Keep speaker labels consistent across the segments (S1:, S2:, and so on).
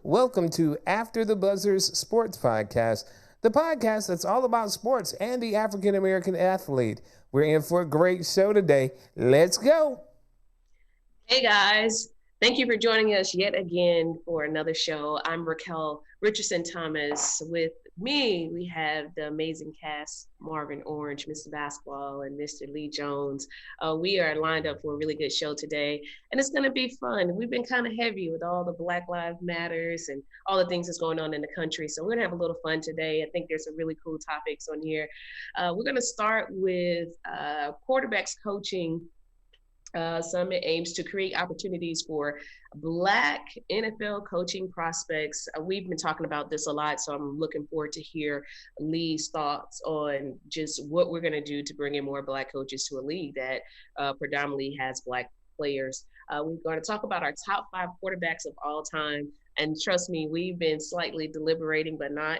S1: Welcome to After the Buzzers Sports Podcast, the podcast that's all about sports and the African American athlete. We're in for a great show today. Let's go.
S2: Hey guys, thank you for joining us yet again for another show. I'm Raquel Richardson Thomas. With me, we have the amazing cast, Marvin Orange, Mr. Basketball, and Mr. Lee Jones. We are lined up for a really good show today, and it's going to be fun. We've been kind of heavy with all the Black Lives Matters and all the things that's going on in the country, so we're going to have a little fun today. I think there's some really cool topics on here. We're going to start with quarterbacks coaching. Summit aims to create opportunities for Black NFL coaching prospects. We've been talking about this a lot, so I'm looking forward to hear Lee's thoughts on just what we're going to do to bring in more Black coaches to a league that predominantly has Black players. We're going to talk about our top 5 quarterbacks of all time. And trust me, we've been slightly deliberating, but not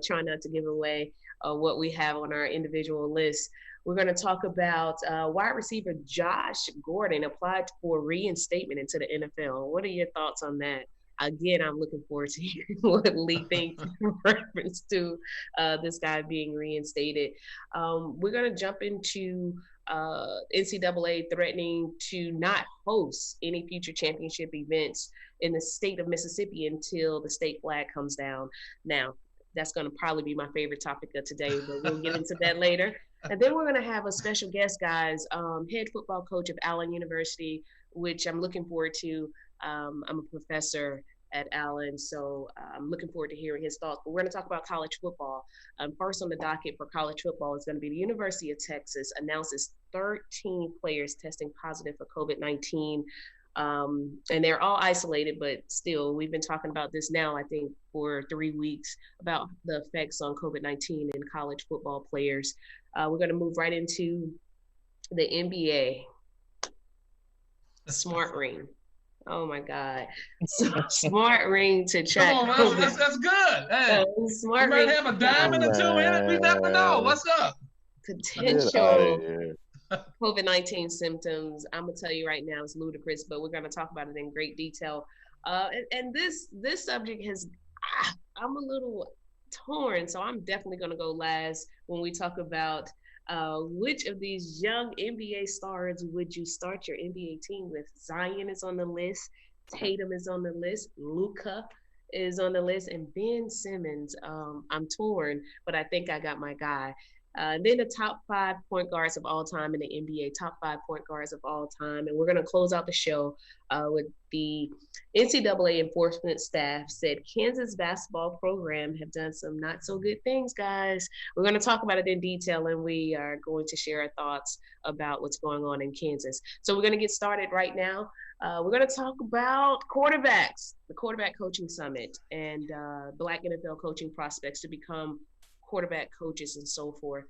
S2: trying not to give away what we have on our individual list. We're going to talk about wide receiver Josh Gordon applied for reinstatement into the NFL. What are your thoughts on that? Again, I'm looking forward to hearing what Lee thinks in reference to this guy being reinstated. We're going to jump into NCAA threatening to not host any future championship events in the state of Mississippi until the state flag comes down. Now, that's going to probably be my favorite topic of today, but we'll get into that later. And then we're going to have a special guest, guys, head football coach of Allen University, which I'm looking forward to. I'm a professor at Allen, so I'm looking forward to hearing his thoughts. But we're going to talk about college football. First on the docket for college football is going to be the University of Texas announces 13 players testing positive for COVID-19. And they're all isolated, but still, we've been talking about this now, I think, for 3 weeks about the effects on COVID-19 in college football players. We're going to move right into the NBA. Smart ring. Oh my God. Smart ring to track.
S3: Come on, that's good. Hey,
S2: smart
S3: we
S2: ring.
S3: might have a diamond or two in it. We never know. What's up?
S2: Potential COVID-19 symptoms. I'm gonna tell you right now, it's ludicrous, but we're gonna talk about it in great detail. And this subject I'm a little torn, so I'm definitely gonna go last when we talk about which of these young NBA stars would you start your NBA team with? Zion is on the list, Tatum is on the list, Luka is on the list, and Ben Simmons. I'm torn, but I think I got my guy. Then the top 5 point guards of all time in the NBA, top 5 point guards of all time. And we're going to close out the show with the NCAA enforcement staff said Kansas basketball program have done some not so good things, guys. We're going to talk about it in detail, and we are going to share our thoughts about what's going on in Kansas. So we're going to get started right now. We're going to talk about quarterbacks, the quarterback coaching summit, and Black NFL coaching prospects to become quarterback coaches and so forth.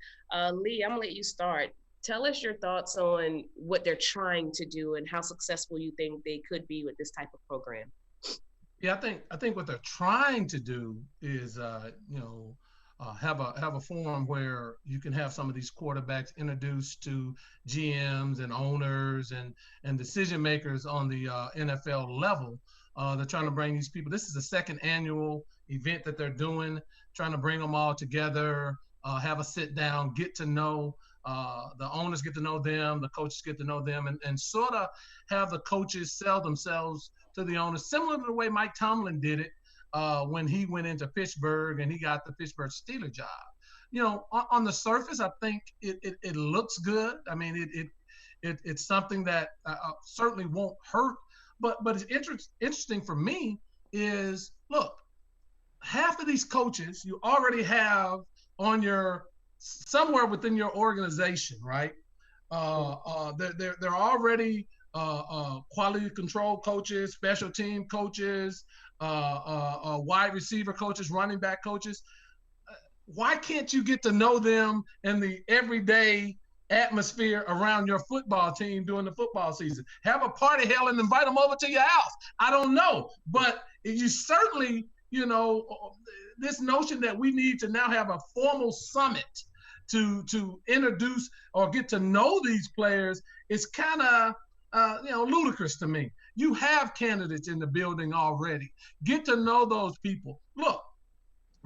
S2: Lee, I'm gonna let you start. Tell us your thoughts on what they're trying to do and how successful you think they could be with this type of program.
S3: Yeah, I think what they're trying to do is have a forum where you can have some of these quarterbacks introduced to GMs and owners and decision makers on the NFL level. They're trying to bring these people. This is the second annual event that they're doing, trying to bring them all together, have a sit down, get to know the owners, get to know them, the coaches get to know them, and sort of have the coaches sell themselves to the owners, similar to the way Mike Tomlin did it when he went into Pittsburgh and he got the Pittsburgh Steelers job. You know, on the surface, I think it looks good. I mean, it's something that certainly won't hurt. But it's interesting for me is, look, half of these coaches you already have on somewhere within your organization, right? They're already quality control coaches, special team coaches, wide receiver coaches, running back coaches. Why can't you get to know them in the everyday atmosphere around your football team during the football season? Have a party, hell, and invite them over to your house. I don't know, but you certainly, this notion that we need to now have a formal summit to introduce or get to know these players is kind of ludicrous to me. you have candidates in the building already. Get to know those people. Look,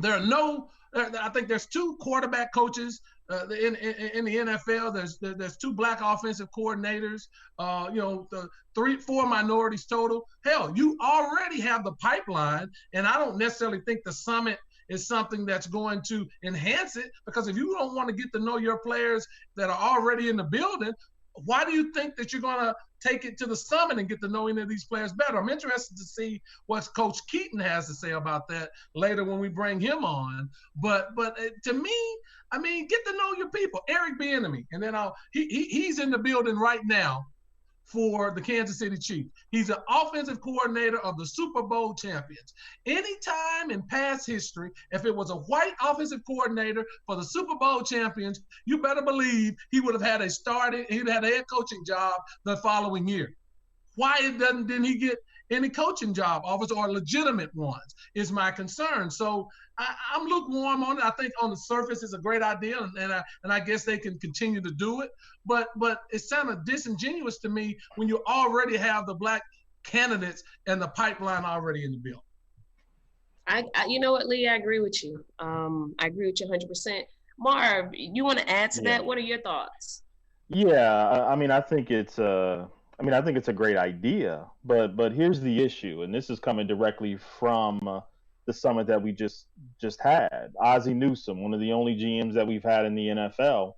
S3: I think there's 2 quarterback coaches in the NFL. There's 2 black offensive coordinators. The 4 minorities total. Hell, you already have the pipeline, and I don't necessarily think the summit is something that's going to enhance it, because if you don't want to get to know your players that are already in the building, why do you think that you're going to take it to the summit and get to know any of these players better? I'm interested to see what Coach Keaton has to say about that later when we bring him on. But to me, I mean, get to know your people. Eric Bieniemy, and then he's in the building right now for the Kansas City Chiefs. He's an offensive coordinator of the Super Bowl champions. Anytime in past history, if it was a white offensive coordinator for the Super Bowl champions, you better believe he would have had he'd had a head coaching job the following year. Why didn't he get any coaching job offers, or legitimate ones, is my concern. So I'm lukewarm on it. I think on the surface it's a great idea, and I guess they can continue to do it. But it sounded disingenuous to me when you already have the black candidates and the pipeline already in the bill.
S2: I you know what, Lee, I agree with you. I agree with you 100%. Marv, you want to add to that? What are your thoughts?
S4: Yeah, I mean, I think it's a great idea, but here's the issue, and this is coming directly from the summit that we just had. Ozzie Newsome, one of the only GMs that we've had in the NFL,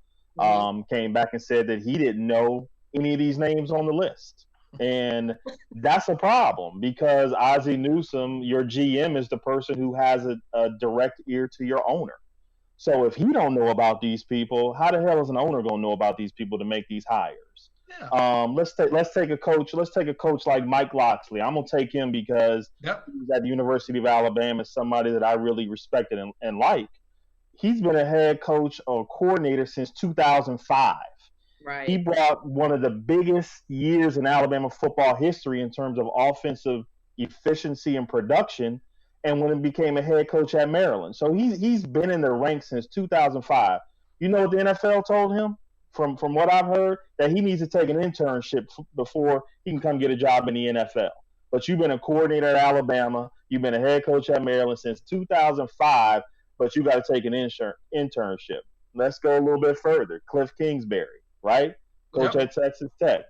S4: came back and said that he didn't know any of these names on the list. And that's a problem, because Ozzie Newsome, your GM, is the person who has a direct ear to your owner. So if he don't know about these people, how the hell is an owner going to know about these people to make these hires? Yeah. Let's take a coach like Mike Locksley. I'm gonna take him because he's at the University of Alabama, somebody that I really respected and like. He's been a head coach or coordinator since 2005.
S2: Right.
S4: He brought one of the biggest years in Alabama football history in terms of offensive efficiency and production, and when he became a head coach at Maryland. So he's been in the ranks since 2005. You know what the NFL told him? From what I've heard, that he needs to take an internship before he can come get a job in the NFL. But you've been a coordinator at Alabama, you've been a head coach at Maryland since 2005, but you got to take an internship. Let's go a little bit further. Cliff Kingsbury, right? Coach at Texas Tech.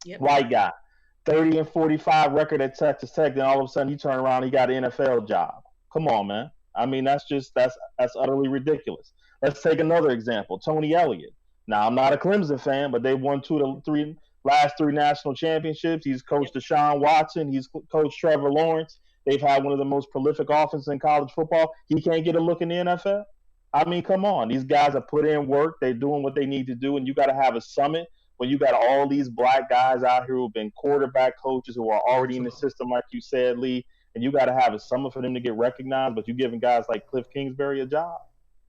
S2: Yep.
S4: White guy. 30-45 record at Texas Tech, then all of a sudden he turned around and he got an NFL job. Come on, man. I mean, that's utterly ridiculous. Let's take another example. Tony Elliott. Now, I'm not a Clemson fan, but they won last three national championships. He's coached Deshaun Watson. He's coached Trevor Lawrence. They've had one of the most prolific offenses in college football. He can't get a look in the NFL? I mean, come on. These guys have put in work. They're doing what they need to do, and you got to have a summit when you got all these black guys out here who've been quarterback coaches who are already in the system, like you said, Lee, and you got to have a summit for them to get recognized, but you're giving guys like Cliff Kingsbury a job.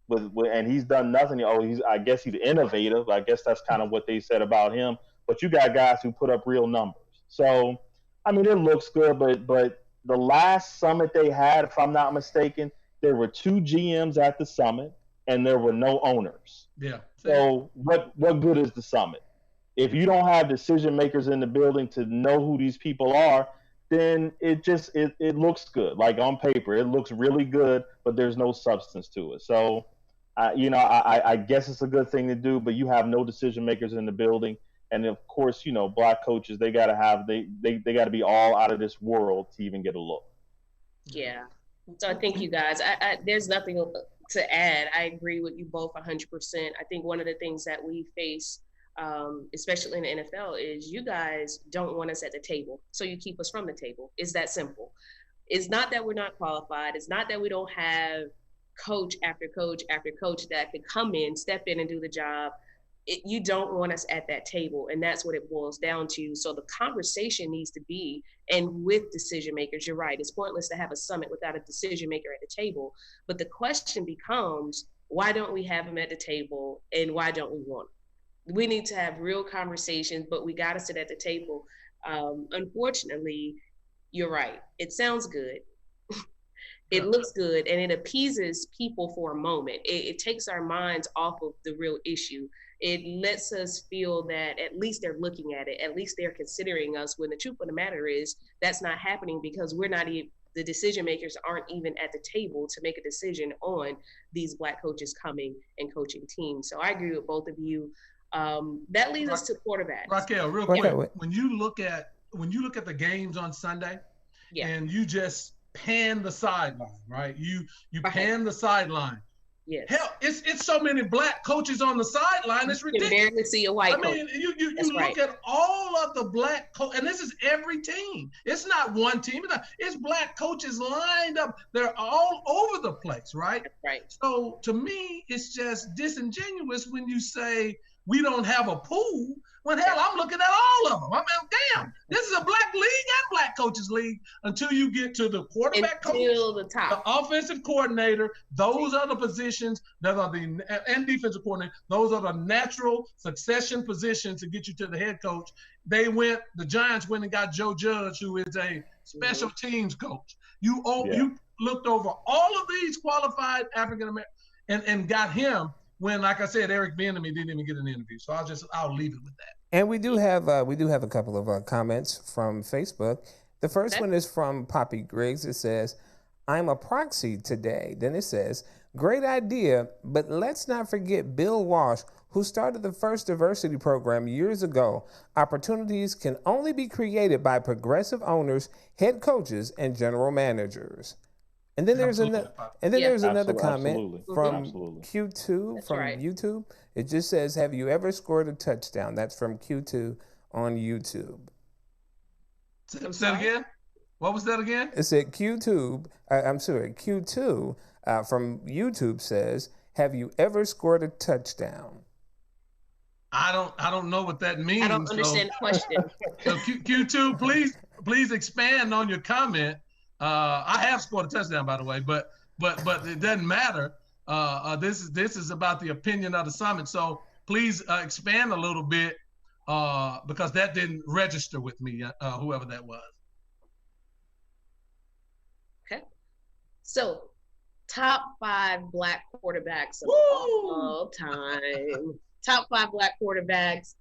S4: And he's done nothing. I guess he's innovative. I guess that's kind of what they said about him. But you got guys who put up real numbers. So, I mean, it looks good. But the last summit they had, if I'm not mistaken, there were 2 GMs at the summit, and there were no owners.
S3: Yeah.
S4: So what good is the summit? If you don't have decision makers in the building to know who these people are, then it looks good. Like on paper, it looks really good, but there's no substance to it. So, I guess it's a good thing to do, but you have no decision makers in the building. And of course, black coaches, they got to be all out of this world to even get a look.
S2: Yeah. So I think you guys, there's nothing to add. I agree with you both 100%. I think one of the things that we face, especially in the NFL, is you guys don't want us at the table. So you keep us from the table. It's that simple. It's not that we're not qualified. It's not that we don't have coach after coach after coach that could come in, step in and do the job. You don't want us at that table. And that's what it boils down to. So the conversation needs to be, and with decision makers, you're right. It's pointless to have a summit without a decision maker at the table. But the question becomes, why don't we have them at the table, and why don't we want them? We need to have real conversations, but we got to sit at the table. Unfortunately, you're right. It sounds good. It looks good, and it appeases people for a moment. It takes our minds off of the real issue. it lets us feel that at least they're looking at it, at least they're considering us, when the truth of the matter is that's not happening, because we're not even, the decision makers aren't even at the table to make a decision on these Black coaches coming and coaching teams. So I agree with both of you. That leads us to quarterbacks.
S3: Raquel, real quick, when you look at the games on Sunday, and you just pan the sideline, right? You pan the sideline.
S2: Yes.
S3: Hell, it's so many Black coaches on the sideline. It's ridiculous.
S2: You can barely see a white coach.
S3: I mean, you look at all of the Black coaches, and this is every team. It's not one team. It's Black coaches lined up. They're all over the place, right?
S2: That's right.
S3: So to me, it's just disingenuous when you say we don't have a pool. When hell, I'm looking at all of them. I mean, damn, this is a Black league and Black coaches league until you get to the quarterback coach,
S2: the top,
S3: the offensive coordinator. Those are the positions that are and defensive coordinator. Those are the natural succession positions to get you to the head coach. The Giants went and got Joe Judge, who is a special teams coach. You looked over all of these qualified African American and got him. When, like I said, Eric Bieniemy didn't even get an interview, so I'll leave it with that.
S1: And we do have a couple of comments from Facebook. The first one is from Poppy Griggs. It says, "I'm a proxy today." Then it says, "Great idea, but let's not forget Bill Walsh, who started the first diversity program years ago. Opportunities can only be created by progressive owners, head coaches, and general managers." And then there's another comment from Q2 from YouTube. It just says, "Have you ever scored a touchdown?" That's from Q2 on YouTube.
S3: Say that again? What was that again?
S1: It said Q2 from YouTube says, "Have you ever scored a touchdown?"
S3: I don't know what that means.
S2: I don't understand the question.
S3: So Q2, please expand on your comment. I have scored a touchdown, by the way, but it doesn't matter. This is about the opinion of the summit. So please expand a little bit because that didn't register with me, whoever that was.
S2: Okay. So top 5 Black quarterbacks of all time. Top 5 Black quarterbacks.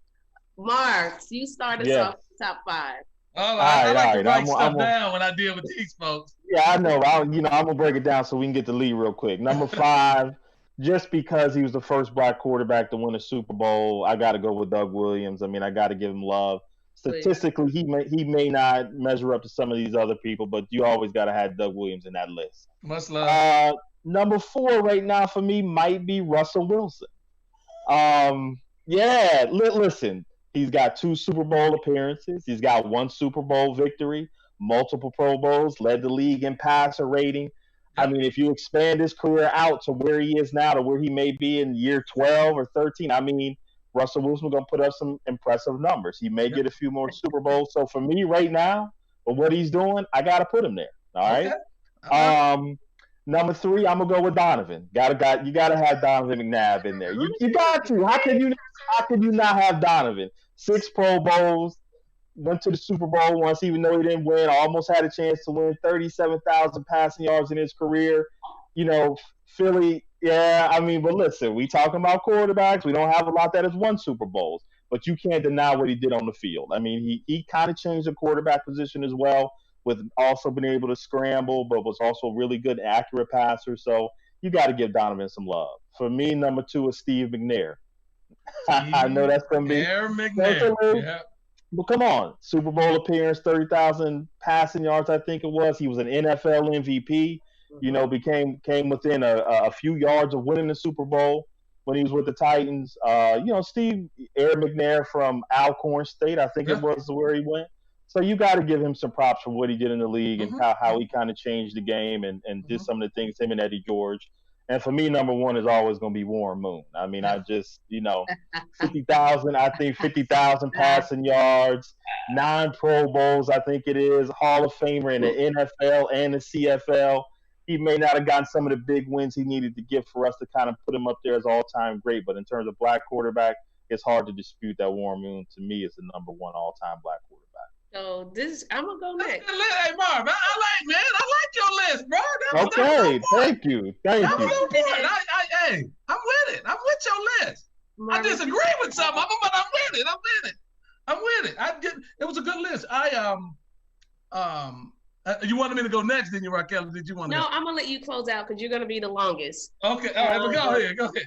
S2: Marks, you started off top 5.
S3: Oh, I like to write stuff down when I deal with these folks.
S4: Yeah, I know. I'm gonna break it down so we can get the lead real quick. Number 5, just because he was the first Black quarterback to win a Super Bowl, I got to go with Doug Williams. I mean, I got to give him love. Statistically, he may not measure up to some of these other people, but you always got to have Doug Williams in that list.
S3: Much love.
S4: Number 4 right now for me might be Russell Wilson. Listen. He's got 2 Super Bowl appearances. He's got 1 Super Bowl victory, multiple Pro Bowls, led the league in passer rating. I mean, if you expand his career out to where he is now, to where he may be in year 12 or 13, I mean, Russell Wilson is going to put up some impressive numbers. He may get a few more Super Bowls. So for me right now, for what he's doing, I got to put him there. All right. Okay. Number 3, I'm gonna go with Donovan. You gotta have Donovan McNabb in there. You got to. How can you not have Donovan? 6 Pro Bowls, went to the Super Bowl once, even though he didn't win. Almost had a chance to win. 37,000 passing yards in his career. You know, Philly. Yeah, I mean, but listen, we talking about quarterbacks. We don't have a lot that has won Super Bowls, but you can't deny what he did on the field. I mean, he kind of changed the quarterback position as well, with also being able to scramble, but was also a really good, accurate passer. So you got to give Donovan some love. For me, number 2 is Steve McNair. I know that's going to be
S3: McNair. Yeah.
S4: But come on, Super Bowl appearance, 30,000 passing yards, I think it was. He was an NFL MVP. You know, came within a few yards of winning the Super Bowl when he was with the Titans. Steve McNair from Alcorn State, I think it was where he went. So you got to give him some props for what he did in the league and how he kind of changed the game and did some of the things, him and Eddie George. And for me, number 1 is always going to be Warren Moon. I mean, I just, 50,000 passing yards, 9 Pro Bowls, I think it is, Hall of Famer in the NFL and the CFL. He may not have gotten some of the big wins he needed to get for us to kind of put him up there as all-time great. But in terms of Black quarterback, it's hard to dispute that Warren Moon, to me, is the number 1 all-time Black quarterback.
S2: So I'm gonna go next.
S3: Hey, Marv, I like your list, bro.
S4: Okay, thank you.
S3: I'm with it. I'm with your list. I disagree with some of them, but I'm with it. I'm with it. It was a good list. You wanted me to go next, didn't you, Raquel? Did you want to?
S2: No, I'm gonna let you close out because you're gonna be the longest.
S3: Okay, all right, but go ahead.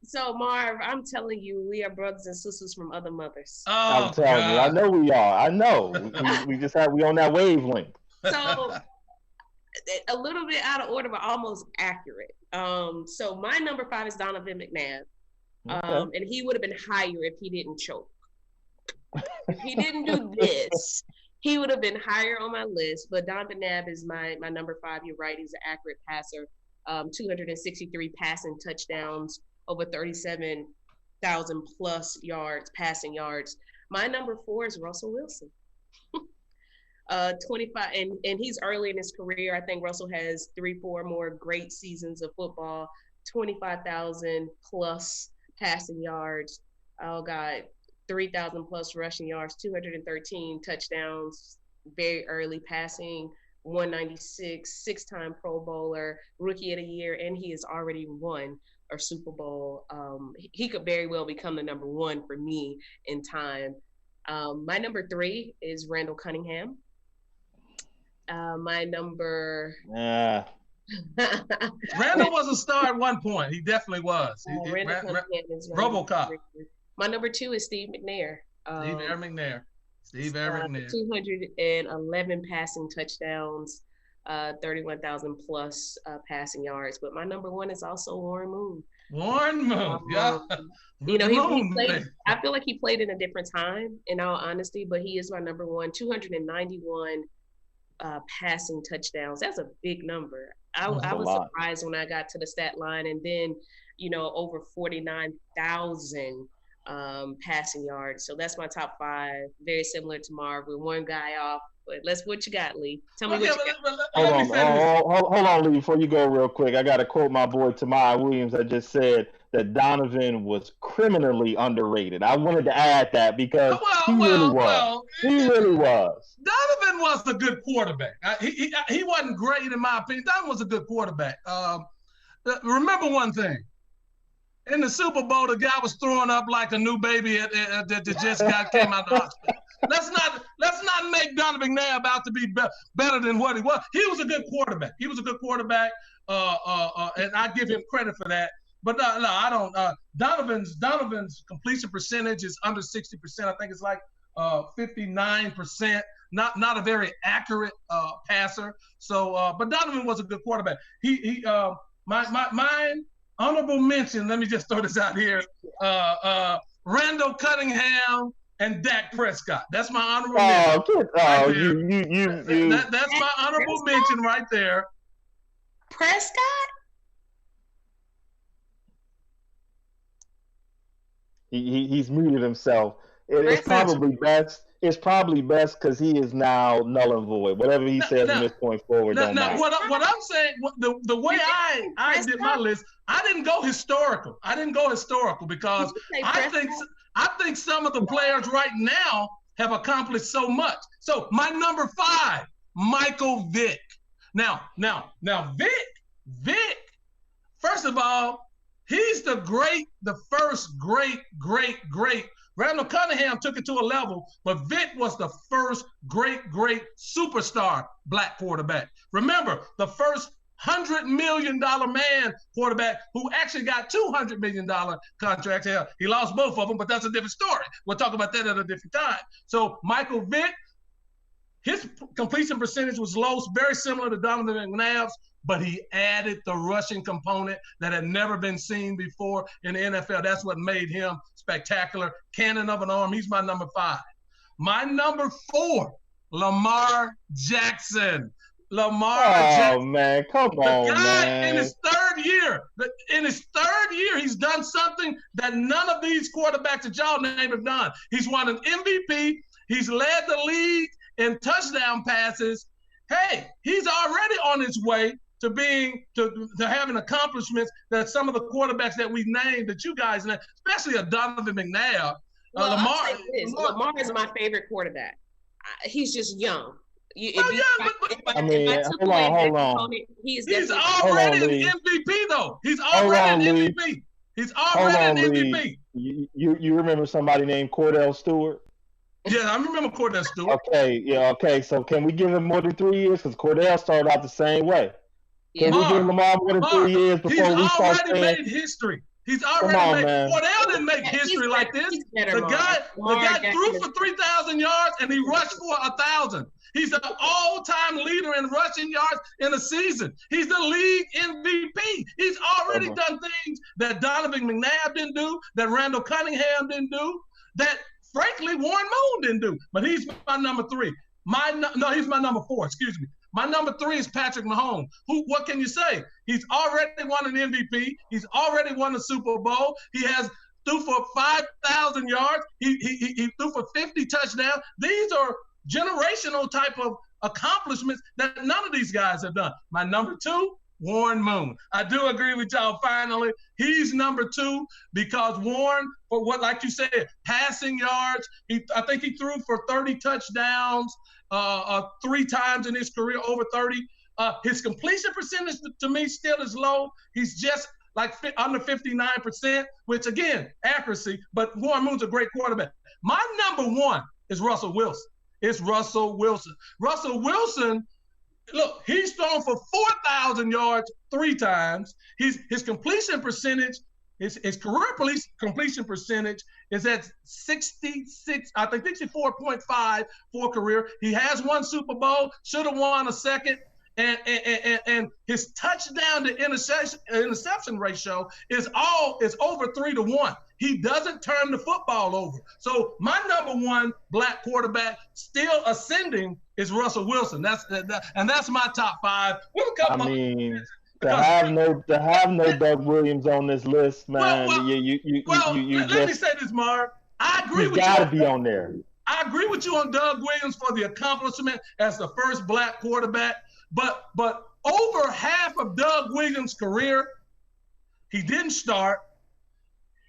S2: So Marv, I'm telling you, we are brothers and sisters from other mothers.
S4: I'm telling you, I know we are. I know. we on that wavelength.
S2: So a little bit out of order, but almost accurate. So my number 5 is Donovan McNabb. Okay. And he would have been higher if he didn't choke. If he didn't do this, he would have been higher on my list. But Donovan McNabb is my number 5. You're right. He's an accurate passer. 263 passing touchdowns, over 37,000 plus yards, passing yards. My number 4 is Russell Wilson. 25, and he's early in his career. I think Russell has 3-4 more great seasons of football, 25,000 plus passing yards. Oh God, 3,000 plus rushing yards, 213 touchdowns, very early passing, 196, 6-time Pro Bowler, Rookie of the Year, and he has already won a Super Bowl. He could very well become the number 1 for me in time. My number 3 is Randall Cunningham. My number.
S3: Yeah. Randall was a star at one point. He definitely was. RoboCop.
S2: My number 2 is Steve McNair.
S3: Steve Aaron McNair.
S2: 211 passing touchdowns, 31,000 plus passing yards. But my number 1 is also Warren Moon.
S3: Yeah.
S2: You know, he played. I feel like he played in a different time, in all honesty. But he is my number 1. 291. Passing touchdowns. That's a big number. I was surprised when I got to the stat line, and then, you know, over 49,000 passing yards. So that's my top 5. Very similar to Marv, with one guy off. But what you got, Lee? Tell me what you got.
S4: Hold on, Lee. Before you go, real quick, I got to quote my boy Tamai Williams that just said that Donovan was criminally underrated. I wanted to add that because he really was.
S3: Donovan was a good quarterback. He wasn't great in my opinion. Donovan was a good quarterback. Remember one thing. In the Super Bowl, the guy was throwing up like a new baby that just came out of the hospital. Let's not make Donovan McNabb out to be better than what he was. He was a good quarterback. And I give him credit for that. But no, I don't. Donovan's completion percentage is under 60%. I think it's like 59%. Not a very accurate passer. So, but Donovan was a good quarterback. My honorable mention. Let me just throw this out here. Randall Cunningham and Dak Prescott. That's my honorable mention. That's my honorable mention right there.
S2: Prescott.
S4: He's muted himself. It's probably best. It's probably best because he is now null and void. Whatever he says from this point forward don't matter.
S3: What I'm saying, the way I did my list, I didn't go historical. Because I think some of the players right now have accomplished so much. So my number 5, Michael Vick. Now Vick. First of all, he's the first great. Randall Cunningham took it to a level, but Vick was the first great superstar black quarterback. Remember, the first $100 million man quarterback who actually got $200 million contracts. He lost both of them, but that's a different story. We'll talk about that at a different time. So Michael Vick, his completion percentage was low, very similar to Donovan McNabb's, but he added the rushing component that had never been seen before in the NFL. That's what made him spectacular. Cannon of an arm. He's my number 5. My number 4, Lamar Jackson.
S4: Man, come on, man.
S3: In his third year, he's done something that none of these quarterbacks that y'all name have done. He's won an MVP. He's led the league in touchdown passes. Hey, he's already on his way to having accomplishments that some of the quarterbacks that we named, that you guys named, especially a Donovan McNabb.
S2: Lamar is my favorite quarterback. He's just young.
S4: Hold on.
S3: He's already an MVP, though. He's already an MVP. He's already an MVP.
S4: You remember somebody named Cordell Stewart?
S3: Yeah, I remember Cordell Stewart.
S4: Okay. So can we give him more than 3 years? Because Cordell started out the same way. Can we give Lamar more than 3 years before we start saying?
S3: He's already made history. He's already made. Cordell didn't make history like this. The guy threw for 3,000 yards and he rushed for 1,000. He's the all-time leader in rushing yards in a season. He's the league MVP. He's already done things that Donovan McNabb didn't do, that Randall Cunningham didn't do, that frankly Warren Moon didn't do. But he's my number 3. He's my number 4. Excuse me. My number 3 is Patrick Mahomes. What can you say? He's already won an MVP. He's already won the Super Bowl. He has threw for 5,000 yards. He threw for 50 touchdowns. These are generational type of accomplishments that none of these guys have done. My number 2, Warren Moon. I do agree with y'all finally. He's number 2 because Warren, for what, like you said, passing yards, I think he threw for 30 touchdowns 3 times in his career, over 30. His completion percentage to me still is low. He's just like under 59%, which again, accuracy, but Warren Moon's a great quarterback. My number 1 is Russell Wilson. It's Russell Wilson. Russell Wilson, look, he's thrown for 4,000 yards 3 times. His completion percentage, his career completion percentage is at 66, I think 64.5 for career. He has won Super Bowl, should have won a second. And his touchdown to interception ratio is over 3-1. He doesn't turn the football over. So my number 1 black quarterback still ascending is Russell Wilson. And that's my top 5.
S4: To have no Doug Williams on this list, man.
S3: Let me say this, Marv. I agree with you.
S4: He's got to be on there.
S3: I agree with you on Doug Williams for the accomplishment as the first black quarterback. But over half of Doug Williams' career, he didn't start.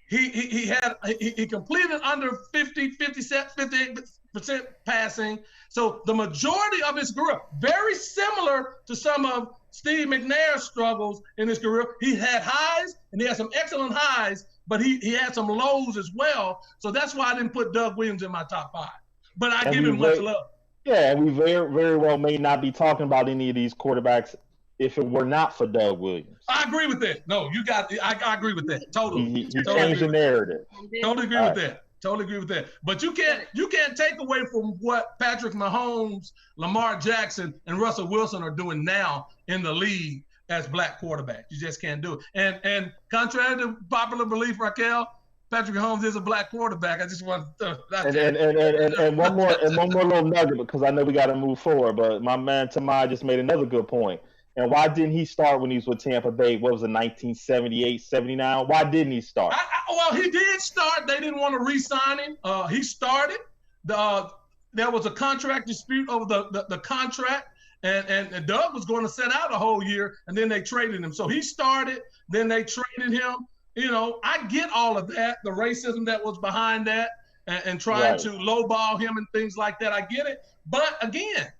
S3: He completed under 58% passing. So the majority of his career, very similar to some of Steve McNair's struggles in his career. He had highs and he had some excellent highs, but he had some lows as well. So that's why I didn't put Doug Williams in my top 5. But I give him much love.
S4: Yeah, we very, very well may not be talking about any of these quarterbacks if it were not for Doug Williams.
S3: I agree with that. No, I agree with that. Totally.
S4: He changed the narrative.
S3: Totally agree with that. Totally agree with that. But you can't take away from what Patrick Mahomes, Lamar Jackson, and Russell Wilson are doing now in the league as black quarterbacks. You just can't do it. And contrary to popular belief, Raquel, Patrick Mahomes is a black quarterback. I just want to
S4: and one more little nugget, because I know we got to move forward. But my man Tamai just made another good point. And why didn't he start when he was with Tampa Bay? What was it, 1978, 79? Why didn't he start?
S3: Well, he did start. They didn't want to re-sign him. He started. There was a contract dispute over the contract, and Doug was going to sit out a whole year, and then they traded him. So he started. Then they traded him. You know, I get all of that, the racism that was behind that, and trying to lowball him and things like that. I get it. But again,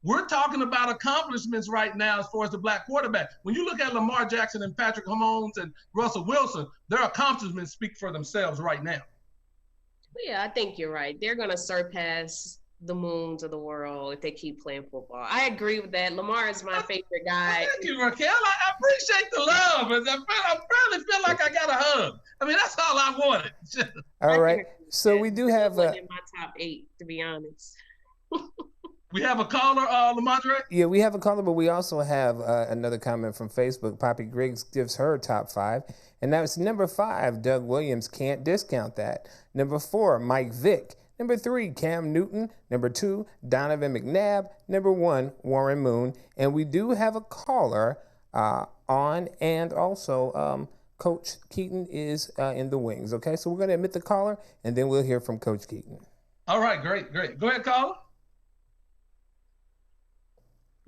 S3: we're talking about accomplishments right now as far as the black quarterback. When you look at Lamar Jackson and Patrick Mahomes and Russell Wilson, their accomplishments speak for themselves right now.
S2: Yeah, I think you're right. They're going to surpass the Moons of the world if they keep playing football. I agree with that. Lamar is my favorite guy.
S3: Thank you, Raquel. I appreciate the love. I probably feel like I got a hug. I mean, that's all I wanted.
S1: All right. So we do have
S2: in my top 8, to be honest.
S3: We have a caller, Lamondre?
S1: Yeah, we have a caller, but we also have another comment from Facebook. Poppy Griggs gives her top 5. And that was number 5, Doug Williams. Can't discount that. Number 4, Mike Vick. Number 3, Cam Newton. Number 2, Donovan McNabb. Number 1, Warren Moon. And we do have a caller on, and also Coach Keaton is in the wings. Okay, so we're going to admit the caller, and then we'll hear from Coach Keaton.
S3: All right, great. Go ahead, caller.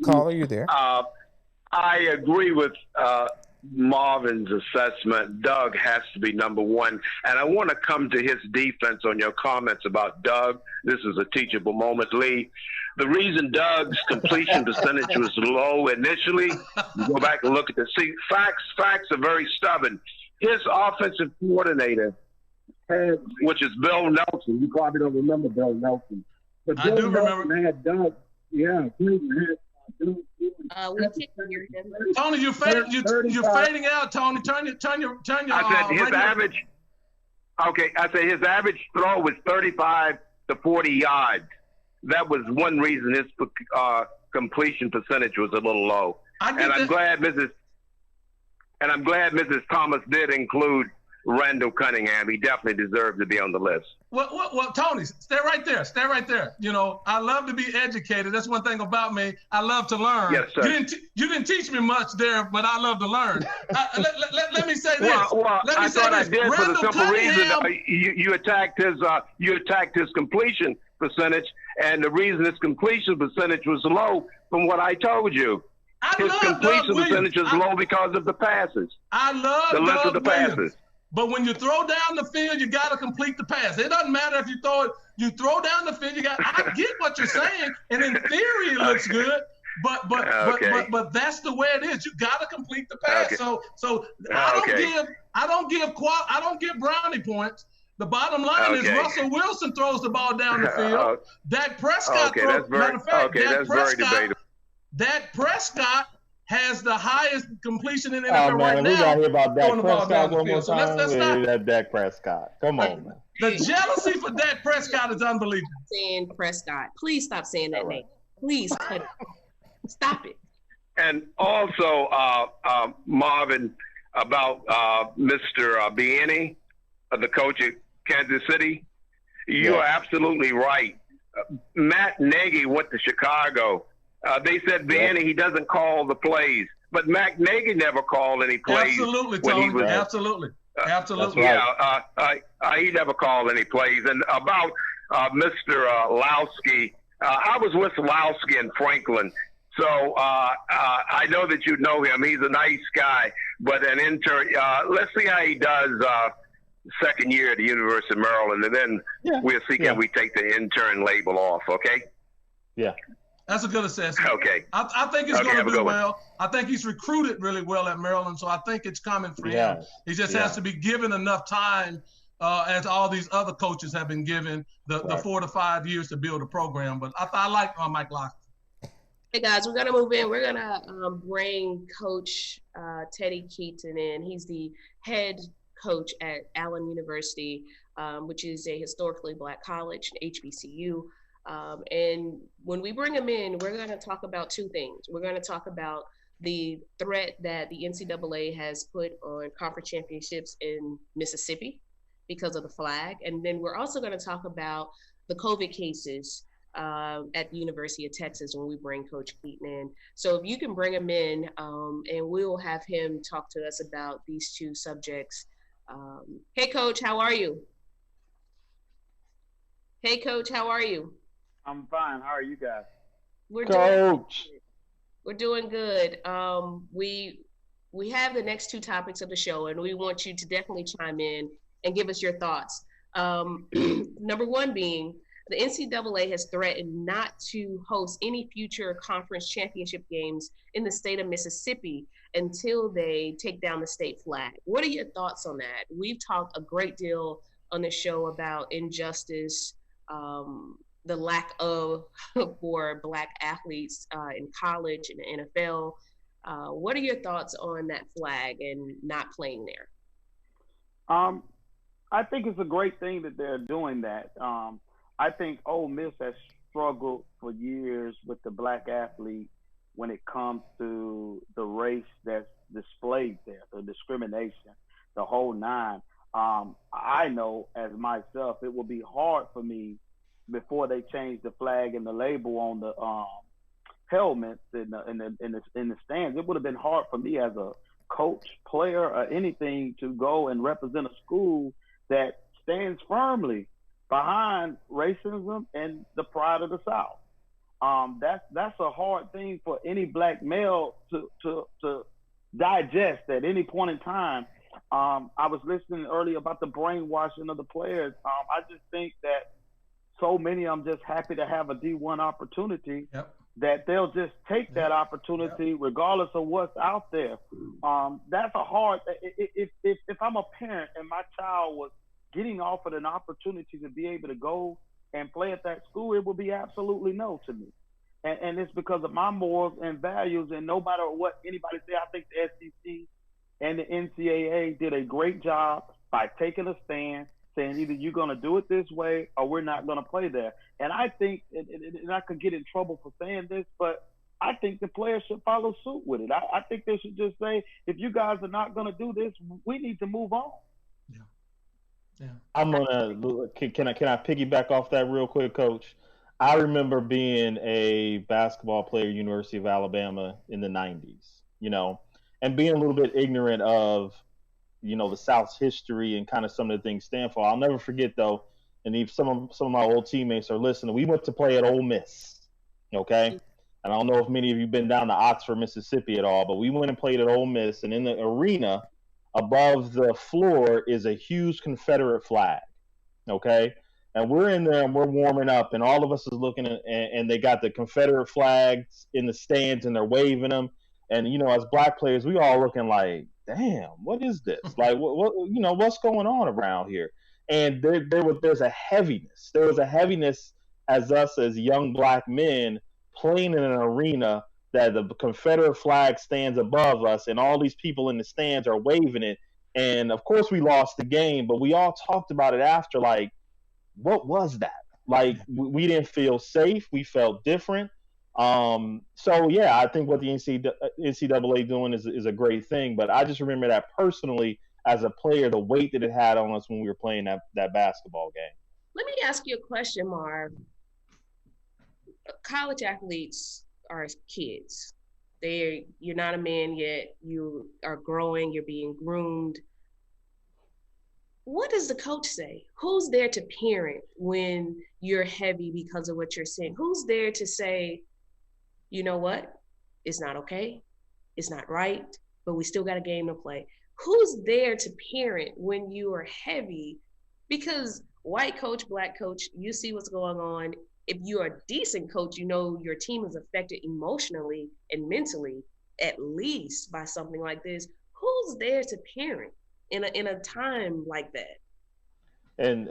S1: Caller, you there?
S5: I agree with Marvin's assessment. Doug has to be number 1. And I want to come to his defense on your comments about Doug. This is a teachable moment, Lee. The reason Doug's completion percentage was low initially, you go back and look at the facts are very stubborn. his offensive coordinator, which is Bill Nelson. You probably don't remember Bill Nelson. But
S3: I do remember.
S5: Nelson had Doug. Yeah, Cleveland had Doug.
S2: We can't hear him.
S3: Tony, you're fading out. Tony, turn your.
S5: I said his average. Okay, I said his average throw was 35 to 40 yards. That was one reason his completion percentage was a little low. I'm glad Mrs. Thomas did include Randall Cunningham. He definitely deserved to be on the list.
S3: Well, Tony, stay right there. Stay right there. You know, I love to be educated. That's one thing about me. I love to learn.
S5: Yes, sir.
S3: You didn't teach me much there, but I love to learn. Let me say this.
S5: Well, I thought I did for the simple
S3: Cunningham,
S5: reason you attacked his completion percentage, and the reason his completion percentage was low, from what I told you. His completion percentage is low because of the passes.
S3: I love
S5: the length of the passes.
S3: But when you throw down the field, you got to complete the pass. It doesn't matter if you throw down the field. I get what you're saying, and in theory it looks good. But that's the way it is. You got to complete the pass.
S5: Okay.
S3: So I don't give brownie points. The bottom line is Russell Wilson throws the ball down the field. Dak Prescott throws. Matter of fact, Dak Prescott has the highest completion in the NFL right now.
S4: We got to hear about Dak Prescott one more
S3: time.
S4: Let's not that Dak Prescott. Come on, man.
S3: The jealousy for Dak Prescott is unbelievable.
S2: Saying Prescott, please stop saying that name. Please cut it. Stop it.
S5: And also, Marvin, about Mr. Bieniemy, the coach at Kansas City. You are absolutely right. Matt Nagy went to Chicago. They said Bieniemy, he doesn't call the plays, but Matt Nagy never called any plays.
S3: Absolutely, Tony. Absolutely.
S5: Yeah, he never called any plays. And about Mr. Lowski, I was with Lowski in Franklin, so I know that you know him. He's a nice guy, but an intern. Let's see how he does second year at the University of Maryland, and then we'll see can we take the intern label off. Okay?
S4: Yeah.
S3: That's a good assessment.
S5: Okay.
S3: I think he's going to do well. I think he's recruited really well at Maryland, so I think it's coming for him. He just has to be given enough time, as all these other coaches have been given the 4 to 5 years to build a program. But I like Mike Locksley.
S2: Hey, guys, we're going to move in. We're going to bring Coach Teddy Keaton in. He's the head coach at Allen University, which is a historically Black college, HBCU. And when we bring him in, we're going to talk about two things. We're going to talk about the threat that the NCAA has put on conference championships in Mississippi because of the flag. And then we're also going to talk about the COVID cases at the University of Texas when we bring Coach Keaton in. So if you can bring him in, and we'll have him talk to us about these two subjects. Hey, Coach, how are you? Hey, Coach, how are you?
S6: I'm fine. How are you guys?
S2: We're doing good. We have the next two topics of the show, and we want you to definitely chime in and give us your thoughts. Number one being, the NCAA has threatened not to host any future conference championship games in the state of Mississippi until they take down the state flag. What are your thoughts on that? We've talked a great deal on the show about injustice, the lack of for Black athletes in college and the NFL. What are your thoughts on that flag and not playing there?
S6: I think it's a great thing that they're doing that. I think Ole Miss has struggled for years with the Black athlete when it comes to the race that's displayed there, the discrimination, the whole nine. I know as myself, it will be hard for me before they change the flag and the label on the helmets in the stands. It would have been hard for me as a coach, player, or anything to go and represent a school that stands firmly behind racism and the pride of the South. That's a hard thing for any Black male to digest at any point in time. I was listening earlier about the brainwashing of the players. I just think that so many of them just happy to have a D1 opportunity.
S3: Yep.
S6: that they'll just take that opportunity regardless of what's out there. That's a hard. If I'm a parent and my child was getting offered an opportunity to be able to go and play at that school, it would be absolutely no to me. And it's because of my morals and values. And no matter what anybody say, I think the SEC and the NCAA did a great job by taking a stand, saying either you're going to do it this way or we're not going to play there. And I think, and I could get in trouble for saying this, but I think the players should follow suit with it. I think they should just say, if you guys are not going to do this, we need to move on.
S3: Yeah.
S4: I'm gonna can I piggyback off that real quick, Coach? I remember being a basketball player, University of Alabama in the '90s, and being a little bit ignorant of, the South's history and kind of some of the things stand for. I'll never forget though, and if some of my old teammates are listening, we went to play at Ole Miss, okay? And I don't know if many of you been down to Oxford, Mississippi at all, but we went and played at Ole Miss, and in the arena above the floor is a huge Confederate flag, okay? And we're in there and we're warming up, and all of us is looking at, and they got the Confederate flags in the stands and they're waving them. And, as black players, we all looking like, damn, what is this? Like, what what's going on around here? And there's a heaviness. There was a heaviness as us as young black men playing in an arena that the Confederate flag stands above us, and all these people in the stands are waving it. And of course we lost the game, but we all talked about it after, like, what was that? Like, we didn't feel safe. We felt different. So yeah, I think what the NCAA doing is a great thing, but I just remember that personally as a player, the weight that it had on us when we were playing that basketball game.
S2: Let me ask you a question, Marv. College athletes are kids. You're not a man yet. You are growing. You're being groomed. What does the coach say? Who's there to parent when you're heavy because of what you're saying? Who's there to say, you know what? It's not okay. It's not right, but we still got a game to play. Who's there to parent when you are heavy? Because white coach, black coach, you see what's going on. If you're a decent coach, your team is affected emotionally and mentally, at least by something like this. Who's there to parent in a time like that?
S4: And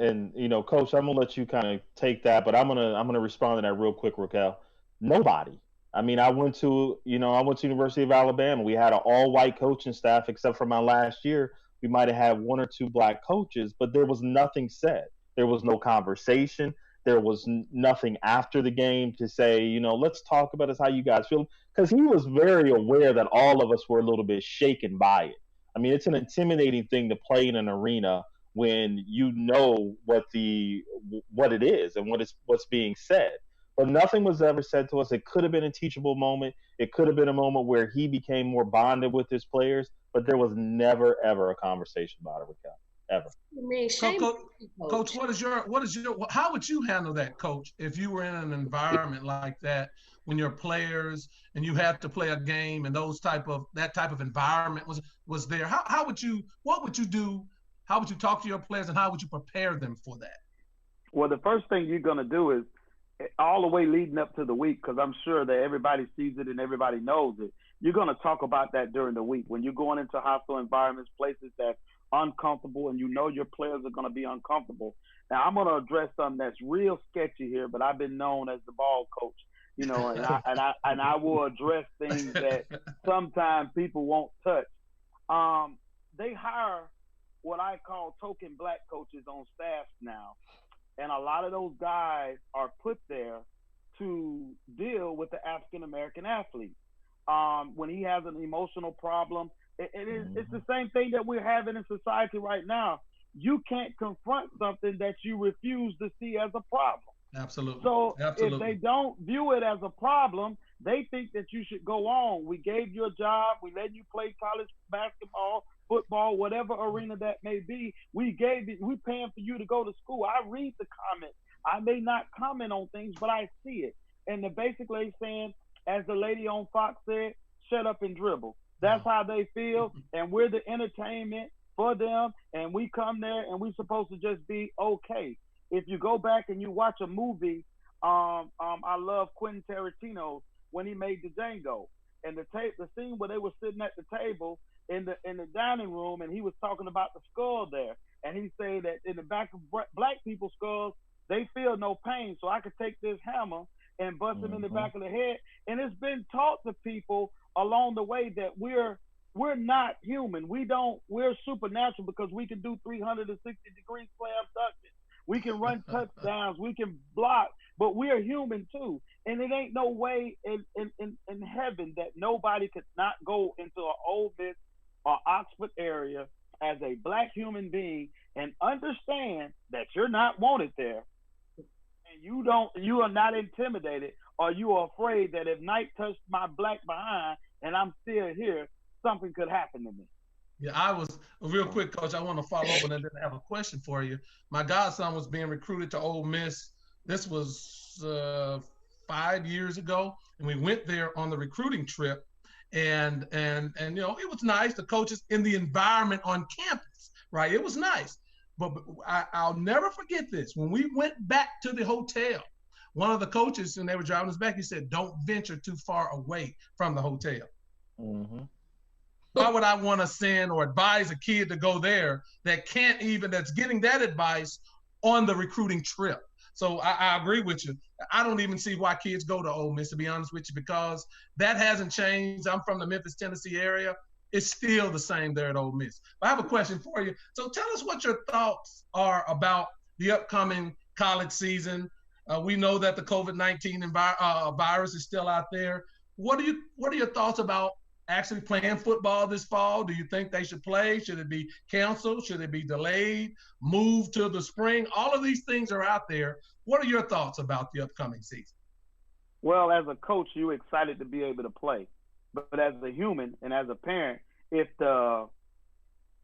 S4: Coach, I'm gonna let you kind of take that, but I'm gonna respond to that real quick, Raquel. Nobody. I mean, I went to University of Alabama. We had an all-white coaching staff, except for my last year. We might have had one or two black coaches, but there was nothing said. There was no conversation. There was nothing after the game to say, let's talk about this, how you guys feel. Because he was very aware that all of us were a little bit shaken by it. I mean, it's an intimidating thing to play in an arena when you know what it is and what's being said. But nothing was ever said to us. It could have been a teachable moment. It could have been a moment where he became more bonded with his players, but there was never, ever a conversation about it, Raquel. Ever.
S3: Coach, how would you handle that, Coach, if you were in an environment like that when your players and you had to play a game and that type of environment was there? What would you do? How would you talk to your players, and how would you prepare them for that?
S6: Well, the first thing you're going to do is, all the way leading up to the week, because I'm sure that everybody sees it and everybody knows it, you're going to talk about that during the week. When you're going into hostile environments, places that's uncomfortable, and your players are going to be uncomfortable. Now, I'm going to address something that's real sketchy here, but I've been known as the ball coach, and I will address things that sometimes people won't touch. They hire what I call token black coaches on staff now. And a lot of those guys are put there to deal with the African-American athlete. When he has an emotional problem, it's the same thing that we're having in society right now. You can't confront something that you refuse to see as a problem.
S3: Absolutely.
S6: So if they don't view it as a problem, they think that you should go on. We gave you a job. We let you play college basketball, football, whatever arena that may be. We paying for you to go to school. I read the comments. I may not comment on things, but I see it. And they're basically saying, as the lady on Fox said, shut up and dribble. That's how they feel. And we're the entertainment for them. And we come there and we're supposed to just be okay. If you go back and you watch a movie, I love Quentin Tarantino. when he made the Django, and the scene where they were sitting at the table in the dining room, and he was talking about the skull there, and he said that in the back of black people's skulls, they feel no pain, so I could take this hammer and bust him in the back of the head. And it's been taught to people along the way that we're not human. We're supernatural because we can do 360-degree slam dunks. We can run touchdowns. We can block, but we're human too. And it ain't no way in heaven that nobody could not go into an Ole Miss or Oxford area as a black human being and understand that you're not wanted there. And you are not intimidated, or you are afraid that if Knight touched my black behind and I'm still here, something could happen to me.
S3: Yeah, I was real quick, Coach. I want to follow up and then have a question for you. My godson was being recruited to Ole Miss. This was 5 years ago, and we went there on the recruiting trip. And you know, it was nice. The coaches in the environment on campus, right? It was nice. But I'll never forget this. When we went back to the hotel, one of the coaches, and they were driving us back, he said, "Don't venture too far away from the hotel."
S4: Mm-hmm.
S3: Why would I want to send or advise a kid to go there that's getting that advice on the recruiting trip? So I agree with you. I don't even see why kids go to Ole Miss, to be honest with you, because that hasn't changed. I'm from the Memphis, Tennessee area. It's still the same there at Ole Miss. But I have a question for you. So tell us what your thoughts are about the upcoming college season. We know that the COVID-19 virus is still out there. What are your thoughts about actually playing football this fall? Do you think they should play? Should it be canceled? Should it be delayed, moved to the spring? All of these things are out there. What are your thoughts about the upcoming season?
S6: Well, as a coach, you're excited to be able to play. But as a human and as a parent, if the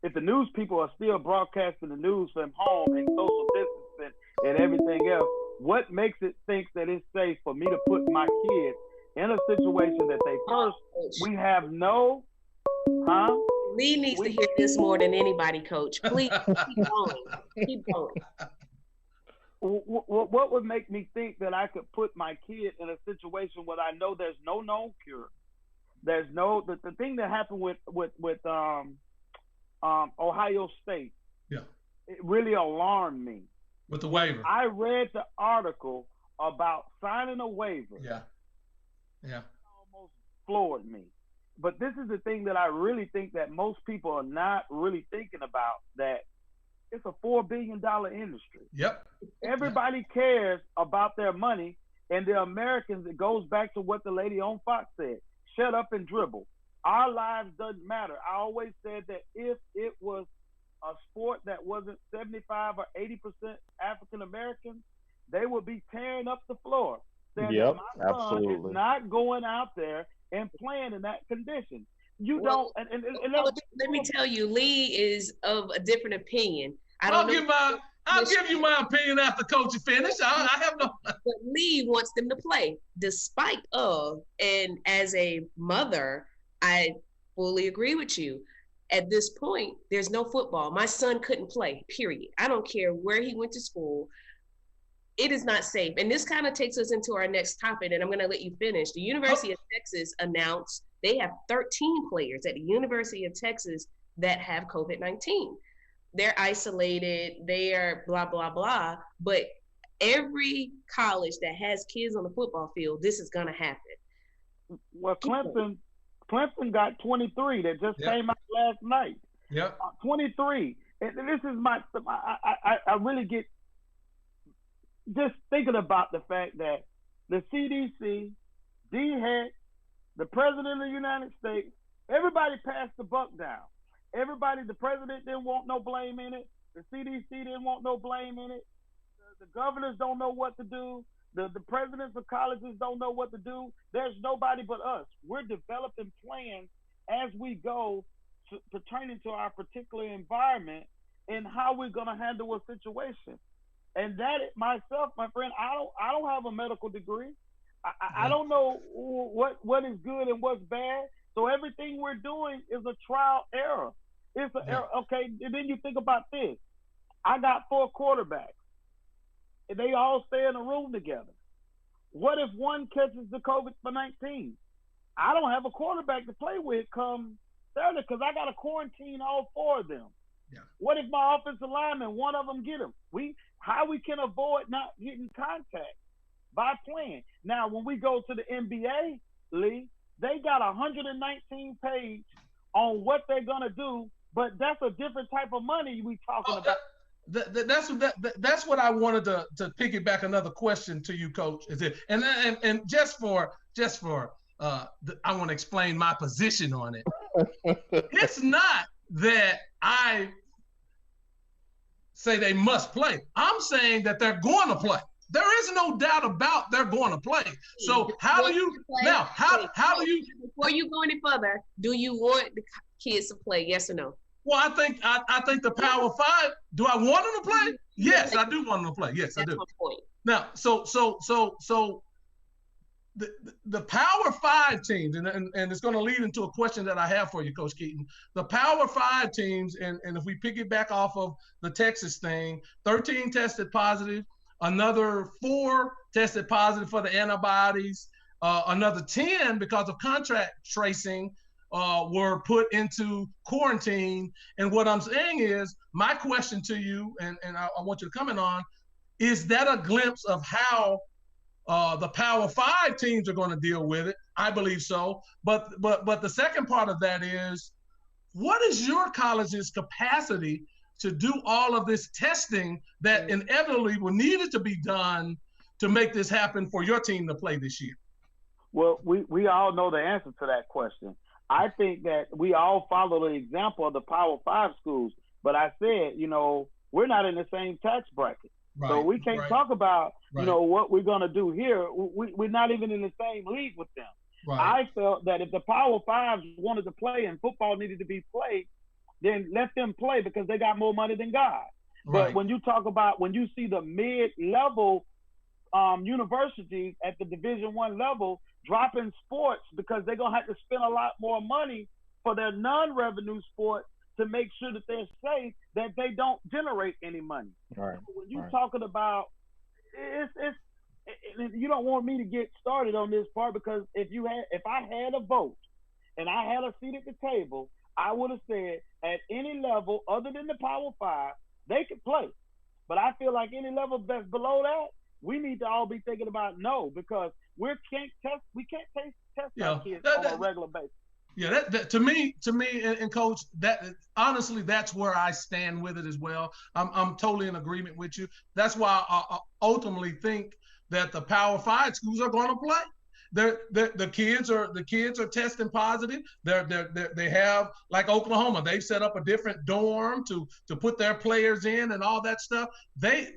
S6: news people are still broadcasting the news from home and social distancing and everything else, what makes it think that it's safe for me to put my kids in a situation that we have no,
S2: Lee needs to hear this more than anybody, Coach. Please keep going. Keep going.
S6: What would make me think that I could put my kid in a situation where I know there's no known cure? There's no the thing that happened with Ohio State.
S3: Yeah,
S6: it really alarmed me.
S3: With the waiver,
S6: I read the article about signing a waiver.
S3: Yeah.
S6: Almost floored me. But this is the thing that I really think that most people are not really thinking about, that it's a $4 billion industry.
S3: Yep.
S6: Everybody cares about their money, and the Americans, it goes back to what the lady on Fox said, shut up and dribble. Our lives doesn't matter. I always said that if it was a sport that wasn't 75 or 80% African American, they would be tearing up the floor.
S4: Yep,
S6: my son
S4: absolutely.
S6: is not going out there and playing in that condition.
S2: Let me tell you, Lee is of a different opinion.
S3: I'll give you my opinion after Coach finish. I have no.
S2: But Lee wants them to play, despite of, and as a mother, I fully agree with you. At this point, there's no football. My son couldn't play, period. I don't care where he went to school. It is not safe. And this kind of takes us into our next topic, and I'm going to let you finish. The University of Texas announced they have 13 players at the University of Texas that have COVID-19. They're isolated, they are blah, blah, blah. But every college that has kids on the football field, this is going to happen.
S6: Well, Clemson got 23 that just came out last night.
S3: Yep.
S6: 23. And this is I really get just thinking about the fact that the CDC, DHEC, the President of the United States, everybody passed the buck down. The president didn't want no blame in it. The CDC didn't want no blame in it. The governors don't know what to do. The presidents of colleges don't know what to do. There's nobody but us. We're developing plans as we go pertaining to our particular environment and how we're going to handle a situation. And that myself, my friend, I don't have a medical degree. I don't know what is good and what's bad. So everything we're doing is a trial error. It's an error. Okay, and then you think about this. I got 4 quarterbacks, and they all stay in a room together. What if one catches the COVID-19? I don't have a quarterback to play with come Saturday because I got to quarantine all 4 of them.
S3: Yeah.
S6: What if my offensive lineman, one of them get them? How we can avoid not getting contact by playing. Now, when we go to the NBA, Lee, they got 119 page on what they're gonna do, but that's a different type of money we talking about.
S3: That's what I wanted to piggyback another question to you, Coach. Is it and just for I want to explain my position on it. It's not that I say they must play. I'm saying that they're going to play. There is no doubt about they're going to play. So how do you
S2: before you go any further, do you want the kids to play? Yes or no?
S3: Well, I think the Power 5. Do I want them to play? Yes, I do want them to play. Yes, I do.
S2: That's my point.
S3: Now, so the Power 5 teams, and it's going to lead into a question that I have for you, Coach Keaton. The Power 5 teams, and if we piggyback off of the Texas thing, 13 tested positive, another 4 tested positive for the antibodies, another 10 because of contact tracing were put into quarantine. And what I'm saying is, my question to you, and I want you to comment on, is that a glimpse of how the Power 5 teams are going to deal with it? I believe so. But the second part of that is, what is your college's capacity to do all of this testing that inevitably will needed to be done to make this happen for your team to play this year?
S6: Well, we all know the answer to that question. I think that we all follow the example of the Power 5 schools. But I said, we're not in the same tax bracket. Right, so we can't talk about, what we're going to do here. We're not even in the same league with them. Right. I felt that if the Power 5s wanted to play and football needed to be played, then let them play because they got more money than God. Right. But when you see the mid-level universities at the Division I level dropping sports because they're going to have to spend a lot more money for their non-revenue sports to make sure that they're safe, that they don't generate any money.
S4: Right.
S6: So when you're talking about, you don't want me to get started on this part because if I had a vote and I had a seat at the table, I would have said at any level other than the Power 5, they could play. But I feel like any level that's below that, we need to all be thinking about no, because we can't test our kids on a regular basis.
S3: Yeah, that to me, and Coach, that honestly, that's where I stand with it as well. I'm totally in agreement with you. That's why I ultimately think that the Power 5 schools are going to play. The kids are testing positive. They have, like Oklahoma, they've set up a different dorm to put their players in and all that stuff. They're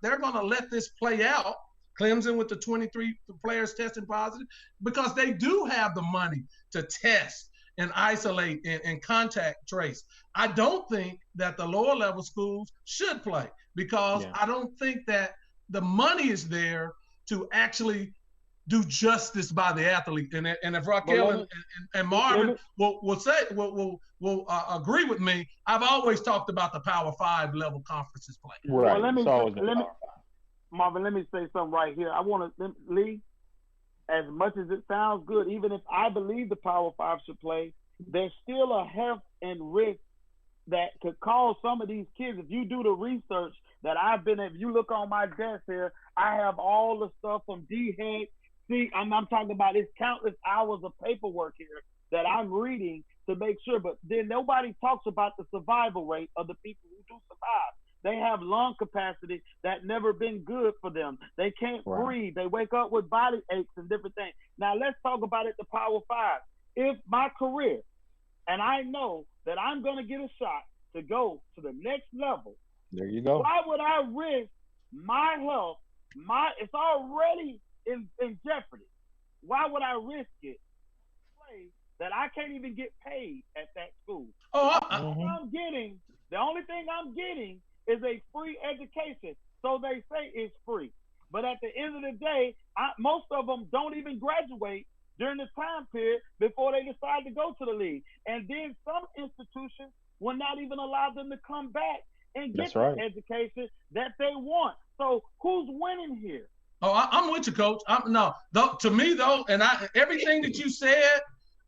S3: going to let this play out. Clemson with the 23 players testing positive because they do have the money to test and isolate and contact trace. I don't think that the lower level schools should play because I don't think that the money is there to actually do justice by the athlete. And if Raquel and Marvin will agree with me, I've always talked about the Power 5 level conferences play.
S4: Right.
S6: Well, Marvin, let me say something right here. I want to, Lee, as much as it sounds good, even if I believe the Power 5 should play, there's still a health and risk that could cause some of these kids. If you do the research that if you look on my desk here, I have all the stuff from DHEC. See, I'm talking about it's countless hours of paperwork here that I'm reading to make sure, but then nobody talks about the survival rate of the people who do survive. They have lung capacity that never been good for them. They can't breathe. They wake up with body aches and different things. Now let's talk about it, the Power 5. If my career, and I know that I'm going to get a shot to go to the next level,
S4: there you go.
S6: Why would I risk my health? It's already in jeopardy. Why would I risk it? That I can't even get paid at that school. The only thing I'm getting is a free education. So they say it's free. But at the end of the day, most of them don't even graduate during the time period before they decide to go to the league. And then some institutions will not even allow them to come back and get the education that they want. So who's winning here?
S3: I'm with you, Coach. To me though, and everything that you said,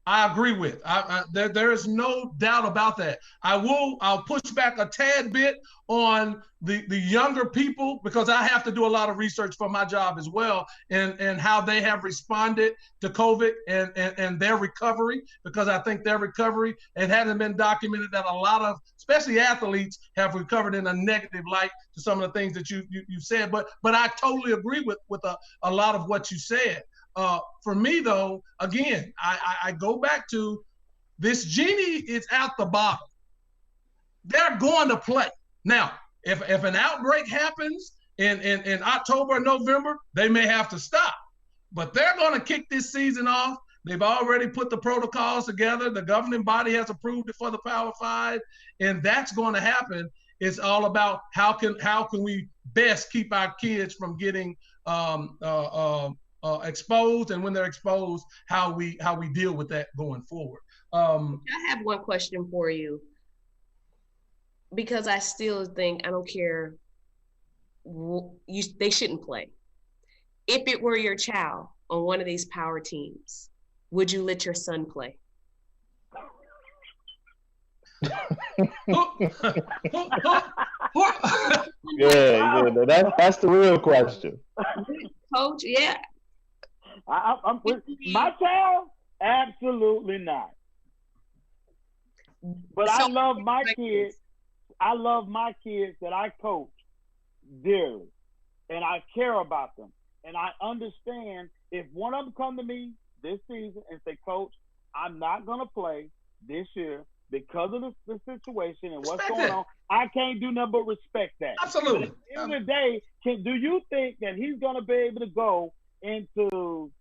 S3: I agree with. There is no doubt about that. I'll push back a tad bit on the younger people, because I have to do a lot of research for my job as well, and how they have responded to COVID and their recovery, because I think their recovery, it hasn't been documented that a lot of, especially athletes, have recovered in a negative light to some of the things that you said. But I totally agree with a lot of what you said. For me, though, again, I go back to this genie is out the bottle. They're going to play. Now, if an outbreak happens in October or November, they may have to stop. But they're going to kick this season off. They've already put the protocols together. The governing body has approved it for the Power Five, and that's going to happen. It's all about how can we best keep our kids from getting exposed, and when they're exposed, how we deal with that going forward.
S2: I have one question for you, because I still think, I don't care, they shouldn't play. If it were your child on one of these power teams, would you let your son play?
S4: Yeah, that's the real question.
S2: Coach, yeah.
S6: I'm with my child, absolutely not. But I love my kids. I love my kids that I coach dearly, and I care about them. And I understand if one of them come to me this season and say, Coach, I'm not going to play this year because of the situation and what's going on, I can't do nothing but respect that.
S3: Absolutely.
S6: But at the end of the day, do you think that he's going to be able to go into,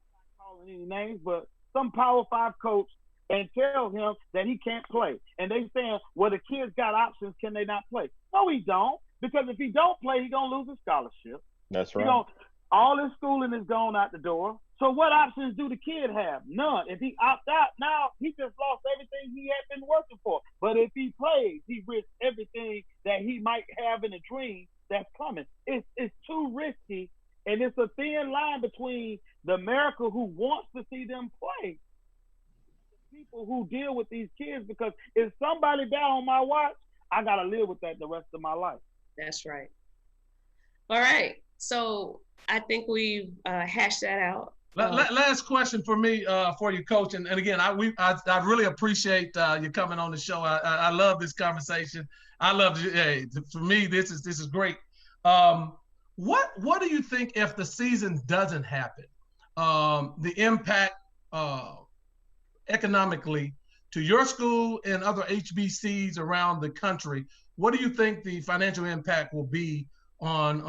S6: I'm not calling any names, but some Power 5 coach and tell him that he can't play? And they saying, well, the kids got options, can they not play? No, he don't. Because if he don't play, he's going to lose his scholarship.
S4: That's right.
S6: All his schooling is gone out the door. So what options do the kid have? None. If he opt out now, he just lost everything he had been working for. But if he plays, he risks everything that he might have in a dream that's coming. It's too risky, and it's a thin line between the America who wants to see them play, the people who deal with these kids. Because if somebody die on my watch, I gotta live with that the rest of my life.
S2: That's right. All right. So I think we've hashed that out.
S3: Last question for me, for you, Coach. And again, I really appreciate you coming on the show. I love this conversation. I love, for me, this is great. What do you think, if the season doesn't happen, the impact economically to your school and other HBCs around the country? What do you think the financial impact will be on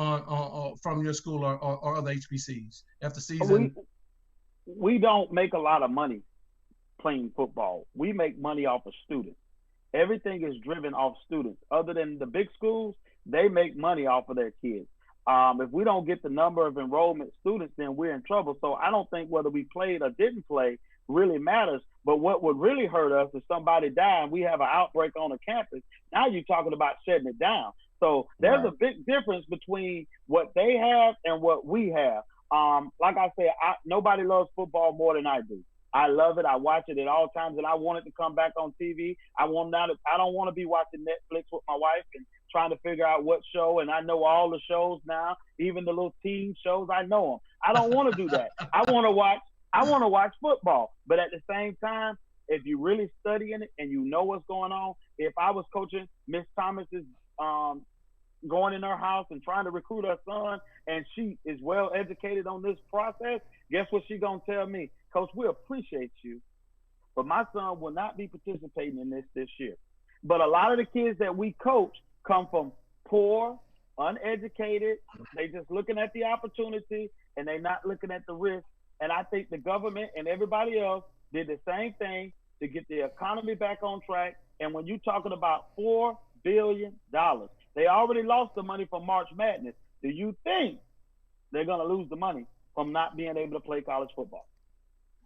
S3: from your school or other HBCs after season?
S6: We don't make a lot of money playing football. We make money off of students. Everything is driven off students. Other than the big schools, they make money off of their kids. If we don't get the number of enrollment students, then we're in trouble. So I don't think whether we played or didn't play really matters. But what would really hurt us is somebody die and we have an outbreak on a campus. Now you're talking about shutting it down. So there's a big difference between what they have and what we have. Like I said, nobody loves football more than I do. I love it. I watch it at all times, and I want it to come back on TV. I don't want to be watching Netflix with my wife and trying to figure out what show. And I know all the shows now, even the little teen shows. I know them. I don't want to do that. I want to watch football. But at the same time, if you really studying it and you know what's going on, if I was coaching Miss Thomas's going in her house and trying to recruit her son, and she is well educated on this process, guess what she's gonna tell me? Coach, we appreciate you, but my son will not be participating in this year. But a lot of the kids that we coach come from poor, uneducated. They just looking at the opportunity and they not looking at the risk. And I think the government and everybody else did the same thing to get the economy back on track. And when you're talking about $4 billion, they already lost the money from March Madness. Do you think they're going to lose the money from not being able to play college football?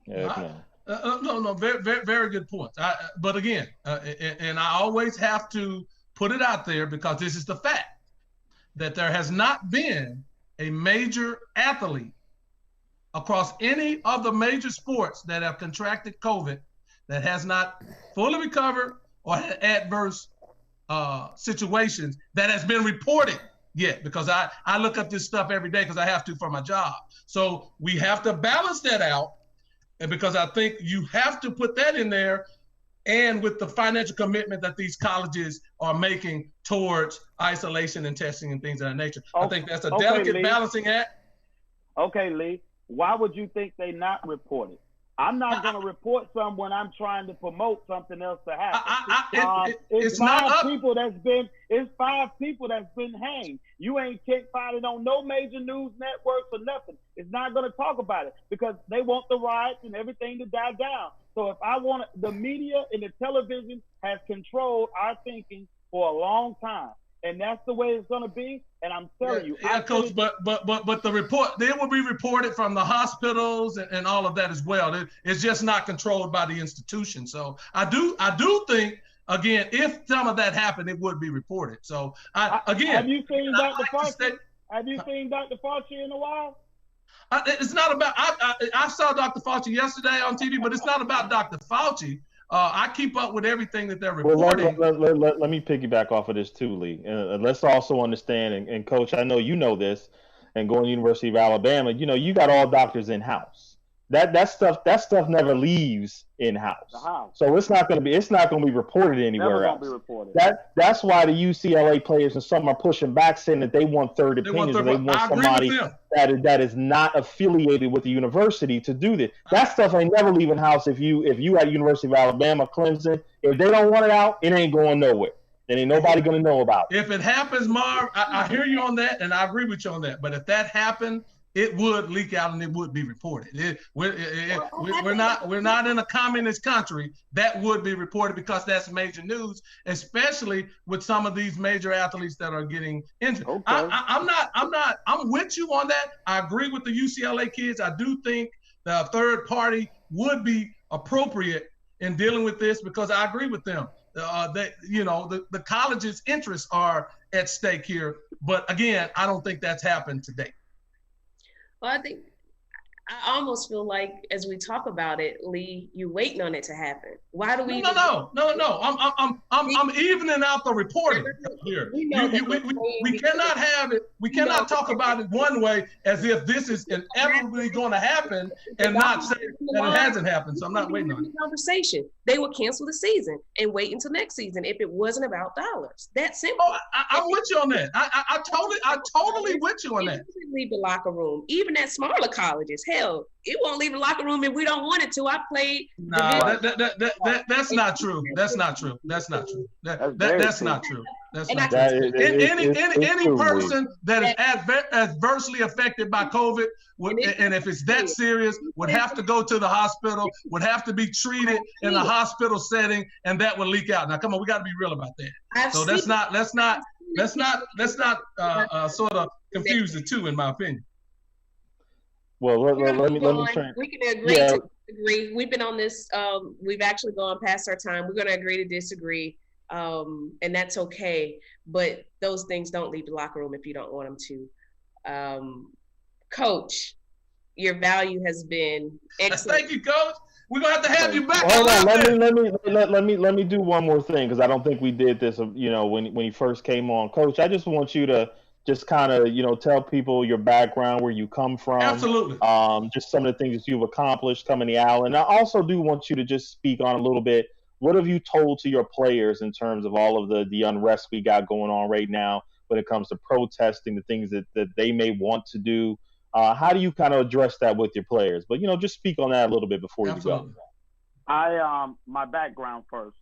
S3: No, very, very, very good point. But again, and I always have to put it out there because this is the fact, that there has not been a major athlete across any of the major sports that have contracted COVID that has not fully recovered or had adverse situations that has been reported yet, because I look up this stuff every day because I have to for my job. So we have to balance that out, and because I think you have to put that in there, and with the financial commitment that these colleges are making towards isolation and testing and things of that nature. I think that's a delicate balancing act.
S6: Okay, Lee, why would you think they not report it? I'm not going to report some when I'm trying to promote something else to happen. It's 5 people that's been hanged. You ain't find it on no major news networks or nothing. It's not going to talk about it because they want the riots and everything to die down. So if the media and the television has controlled our thinking for a long time. And that's the way it's going to be. And I'm telling you.
S3: Yeah, Coach, but the report, they will be reported from the hospitals and all of that as well. It's just not controlled by the institution. So I do think, again, if some of that happened, it would be reported. So
S6: have you seen Dr. Fauci? Have you seen Dr. Fauci in a while?
S3: It's not about, I saw Dr. Fauci yesterday on TV, but it's not about Dr. Fauci. I keep up with everything that they're reporting.
S4: Well, let me piggyback off of this too, Lee. Let's also understand, and Coach, I know you know this, and going to University of Alabama, you got all doctors in house. That stuff never leaves in house. So it's not going to be reported anywhere else.
S6: Be reported.
S4: That's why the UCLA players and some are pushing back, saying that they want third opinions. They want somebody that is not affiliated with the university to do this. That stuff ain't never leaving house. If you at University of Alabama, Clemson, if they don't want it out, it ain't going nowhere. Then ain't nobody going to know about it.
S3: If it happens, Marv, I hear you on that, and I agree with you on that. But if that happened, it would leak out and it would be reported. We're not in a communist country. That would be reported because that's major news, especially with some of these major athletes that are getting injured. Okay. I'm with you on that. I agree with the UCLA kids. I do think the third party would be appropriate in dealing with this because I agree with them. The college's interests are at stake here. But again, I don't think that's happened to date.
S2: Well, I almost feel like as we talk about it, Lee, you're waiting on it to happen. Why do we?
S3: No. I'm evening out the reporting here. We cannot have it. We cannot talk about it one way as if this is inevitably going to happen and not say that it hasn't happened. So I'm not waiting on it.
S2: Conversation. They would cancel the season and wait until next season if it wasn't about dollars. That's simple.
S3: Oh, I'm with you on that. I totally with you on that.
S2: It doesn't leave the locker room, even at smaller colleges. Hell, it won't leave the locker room if we don't want it to. I played.
S3: No, that's not true. That's not true. That's not true. That's not true. That's not true. Any person that is adversely affected by COVID, and if it's that serious, would have to go to the hospital, would have to be treated in a hospital setting, and that would leak out. Now, come on, we got to be real about that. So let's not sort of confuse the two, in my opinion.
S4: Well, let me try.
S2: We can agree to disagree. We've been on this. We've actually gone past our time. We're going to agree to disagree, and that's okay. But those things don't leave the locker room if you don't want them to. Coach, your value has been excellent.
S3: Thank you, Coach. We're gonna have to have you back.
S4: Hold on, let me do one more thing because I don't think we did this. When you first came on, Coach. I just want you to just kind of tell people your background, where you come from.
S3: Absolutely.
S4: Just some of the things that you've accomplished coming to Allen. I also do want you to just speak on a little bit. What have you told to your players in terms of all of the unrest we got going on right now when it comes to protesting, the things that they may want to do? How do you kind of address that with your players? But, just speak on that a little bit before
S3: Absolutely.
S4: You go.
S6: My background first.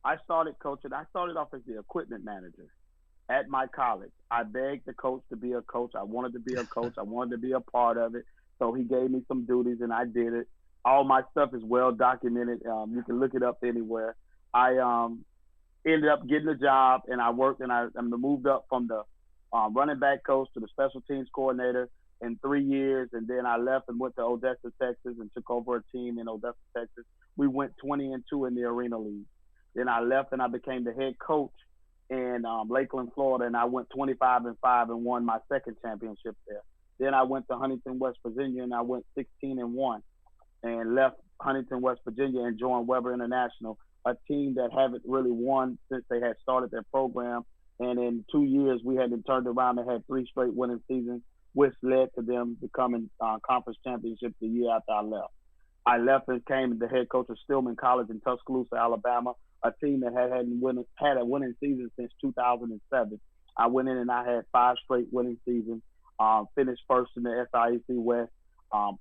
S6: I started coaching. I started off as the equipment manager at my college. I begged the coach to be a coach. I wanted to be a coach. I wanted to be a part of it. So he gave me some duties and I did it. All my stuff is well documented. You can look it up anywhere. I ended up getting a job and I worked and I moved up from the running back coach to the special teams coordinator in 3 years. And then I left and went to Odessa, Texas and took over a team in Odessa, Texas. We went 20-2 in the Arena League. Then I left and I became the head coach in Lakeland, Florida, and I went 25-5 and won my second championship there. Then I went to Huntington, West Virginia, and I went 16-1 and left Huntington, West Virginia, and joined Weber International, a team that haven't really won since they had started their program. And in 2 years, we had been turned around and had 3 straight winning seasons, which led to them becoming conference championship the year after I left. I left and came the head coach of Stillman College in Tuscaloosa, Alabama, a team that had a winning season since 2007. I went in and I had 5 straight winning seasons, finished first in the SIAC West,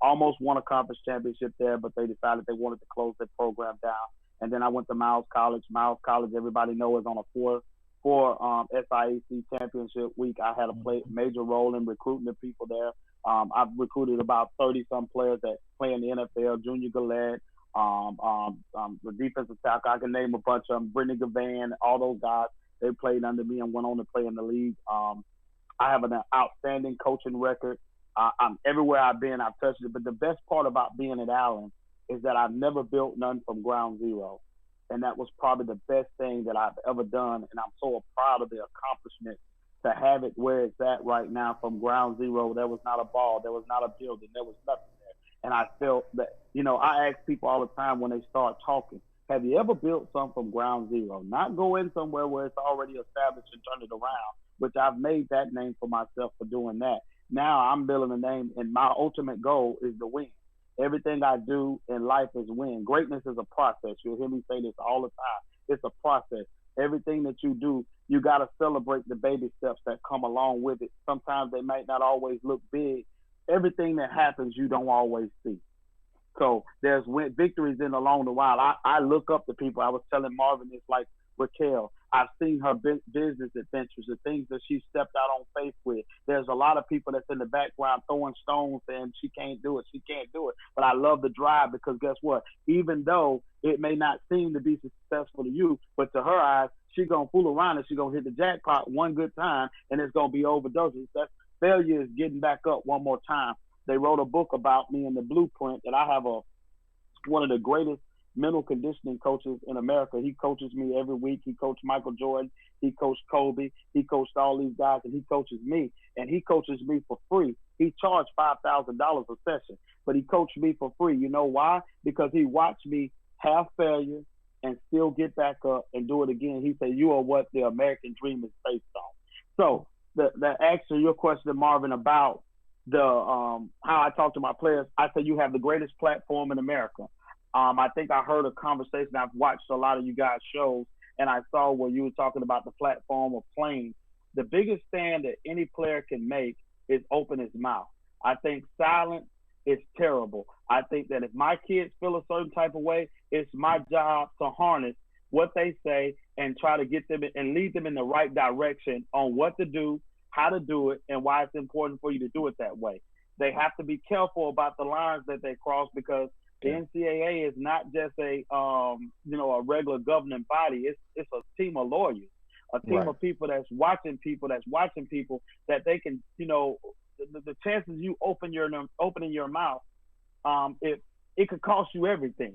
S6: almost won a conference championship there, but they decided they wanted to close their program down. And then I went to Miles College. Miles College, everybody knows, is on a four SIAC championship week. I had a major role in recruiting the people there. I've recruited about 30-some players that play in the NFL, Junior Galette, the defensive tackle. I can name a bunch of them, Brittany Gavan, all those guys. They played under me and went on to play in the league. I have an outstanding coaching record. I'm everywhere I've been, I've touched it. But the best part about being at Allen is that I've never built none from ground zero. And that was probably the best thing that I've ever done. And I'm so proud of the accomplishment to have it where it's at right now from ground zero. There was not a ball. There was not a building. There was nothing there. And I felt that, I ask people all the time when they start talking, have you ever built something from ground zero? Not go in somewhere where it's already established and turn it around, which I've made that name for myself for doing that. Now I'm building a name, and my ultimate goal is to win. Everything I do in life is win. Greatness is a process. You'll hear me say this all the time. It's a process. Everything that you do, you got to celebrate the baby steps that come along with it. Sometimes they might not always look big. Everything that happens, you don't always see. So there's victories in along the while. I look up to people. I was telling Marvin, it's like Raquel. I've seen her business adventures, the things that she stepped out on faith with. There's a lot of people that's in the background throwing stones saying she can't do it. She can't do it. But I love the drive because guess what? Even though it may not seem to be successful to you, but to her eyes, she's going to fool around and she's going to hit the jackpot one good time and it's going to be overdoses. That failure is getting back up one more time. They wrote a book about me in the Blueprint that I have one of the greatest mental conditioning coaches in America. He coaches me every week. He coached Michael Jordan. He coached Kobe. He coached all these guys, and he coaches me. And he coaches me for free. He charged $5,000 a session, but he coached me for free. You know why? Because he watched me have failure and still get back up and do it again. He said, you are what the American dream is based on. So the answer your question, Marvin, about the how I talk to my players, I say you have the greatest platform in America. I think I heard a conversation. I've watched a lot of you guys' shows, and I saw where you were talking about the platform of playing. The biggest stand that any player can make is open his mouth. I think silence is terrible. I think that if my kids feel a certain type of way, it's my job to harness what they say and try to get them and lead them in the right direction on what to do, how to do it, and why it's important for you to do it that way. They have to be careful about the lines that they cross because the NCAA is not just a regular governing body. It's a team of lawyers, a team of people that's watching people that they can, the chances you opening your mouth, it could cost you everything.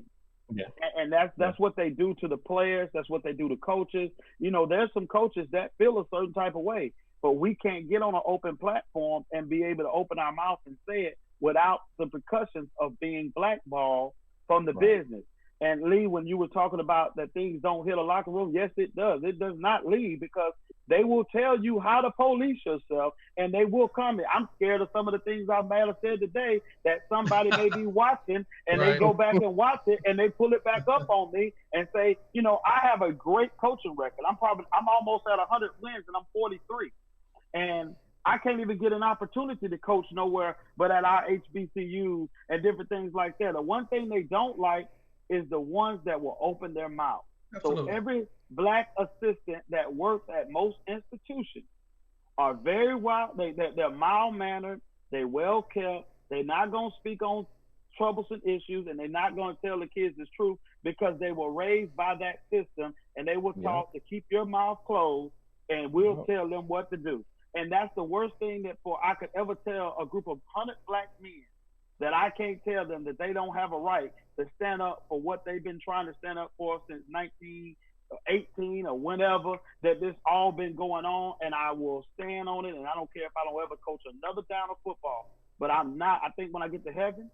S6: Yeah. And that's what they do to the players. That's what they do to coaches. There's some coaches that feel a certain type of way, but we can't get on an open platform and be able to open our mouth and say it without the repercussions of being blackballed from the business. And Lee, when you were talking about that things don't hit a locker room, yes, it does. It does not, Lee, because they will tell you how to police yourself, and they will come in. I'm scared of some of the things I might have said today that somebody may be watching, and they go back and watch it, and they pull it back up on me and say, I have a great coaching record. I'm almost at 100 wins, and I'm 43. And I can't even get an opportunity to coach nowhere but at our HBCUs and different things like that. The one thing they don't like is the ones that will open their mouth. Absolutely. So every black assistant that works at most institutions are very wild. They're mild-mannered. They're well-kept. They're not going to speak on troublesome issues, and they're not going to tell the kids the truth because they were raised by that system, and they were taught to keep your mouth closed, and we'll tell them what to do. And that's the worst thing that I could ever tell a group of 100 black men, that I can't tell them that they don't have a right to stand up for what they've been trying to stand up for since 18 or whenever that this all been going on, and I will stand on it, and I don't care if I don't ever coach another down of football. But I'm not. I think when I get to heaven,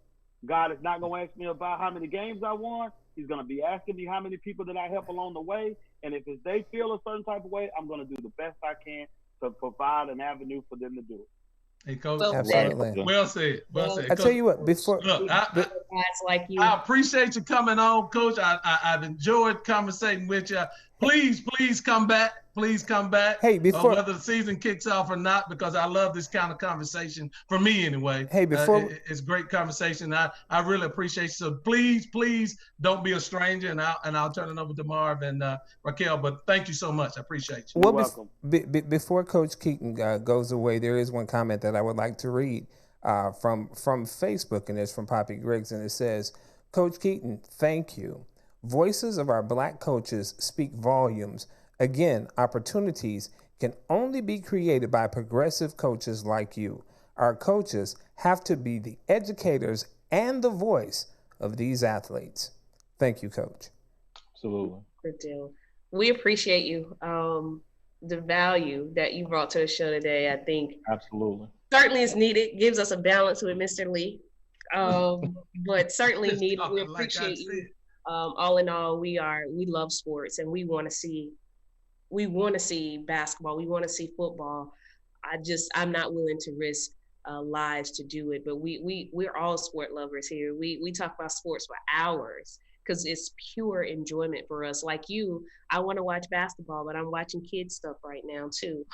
S6: God is not going to ask me about how many games I won. He's going to be asking me how many people did I help along the way, and if they feel a certain type of way, I'm going to do the best I can to provide an avenue for them to do it.
S3: Hey, Coach.
S1: Absolutely.
S3: Well said. Well said.
S1: I tell you what, before
S3: look,
S2: guys like you.
S3: I appreciate you coming on, Coach. I've enjoyed conversating with you. Please come back. Please come back.
S1: Hey, before
S3: whether the season kicks off or not, because I love this kind of conversation. For me, anyway.
S1: Hey, before
S3: it's great conversation. I really appreciate you. So please don't be a stranger, and I'll turn it over to Marv and Raquel. But thank you so much. I appreciate you.
S1: Well,
S6: You're welcome.
S1: Before Coach Keaton goes away, there is one comment that I would like to read from Facebook, and it's from Poppy Griggs, and it says, "Coach Keaton, thank you. Voices of our Black coaches speak volumes. Again, opportunities can only be created by progressive coaches like you. Our coaches have to be the educators and the voice of these athletes." Thank you, Coach.
S4: Absolutely.
S2: Good deal. We appreciate you. The value that you brought to the show today, I think,
S4: absolutely
S2: certainly is needed. Gives us a balance with Mr. Lee, but certainly needed. We appreciate you. All in all, we love sports, and we want to see basketball. We want to see football. I'm not willing to risk lives to do it, but we're all sport lovers here. We talk about sports for hours because it's pure enjoyment for us. Like you, I want to watch basketball, but I'm watching kids stuff right now too.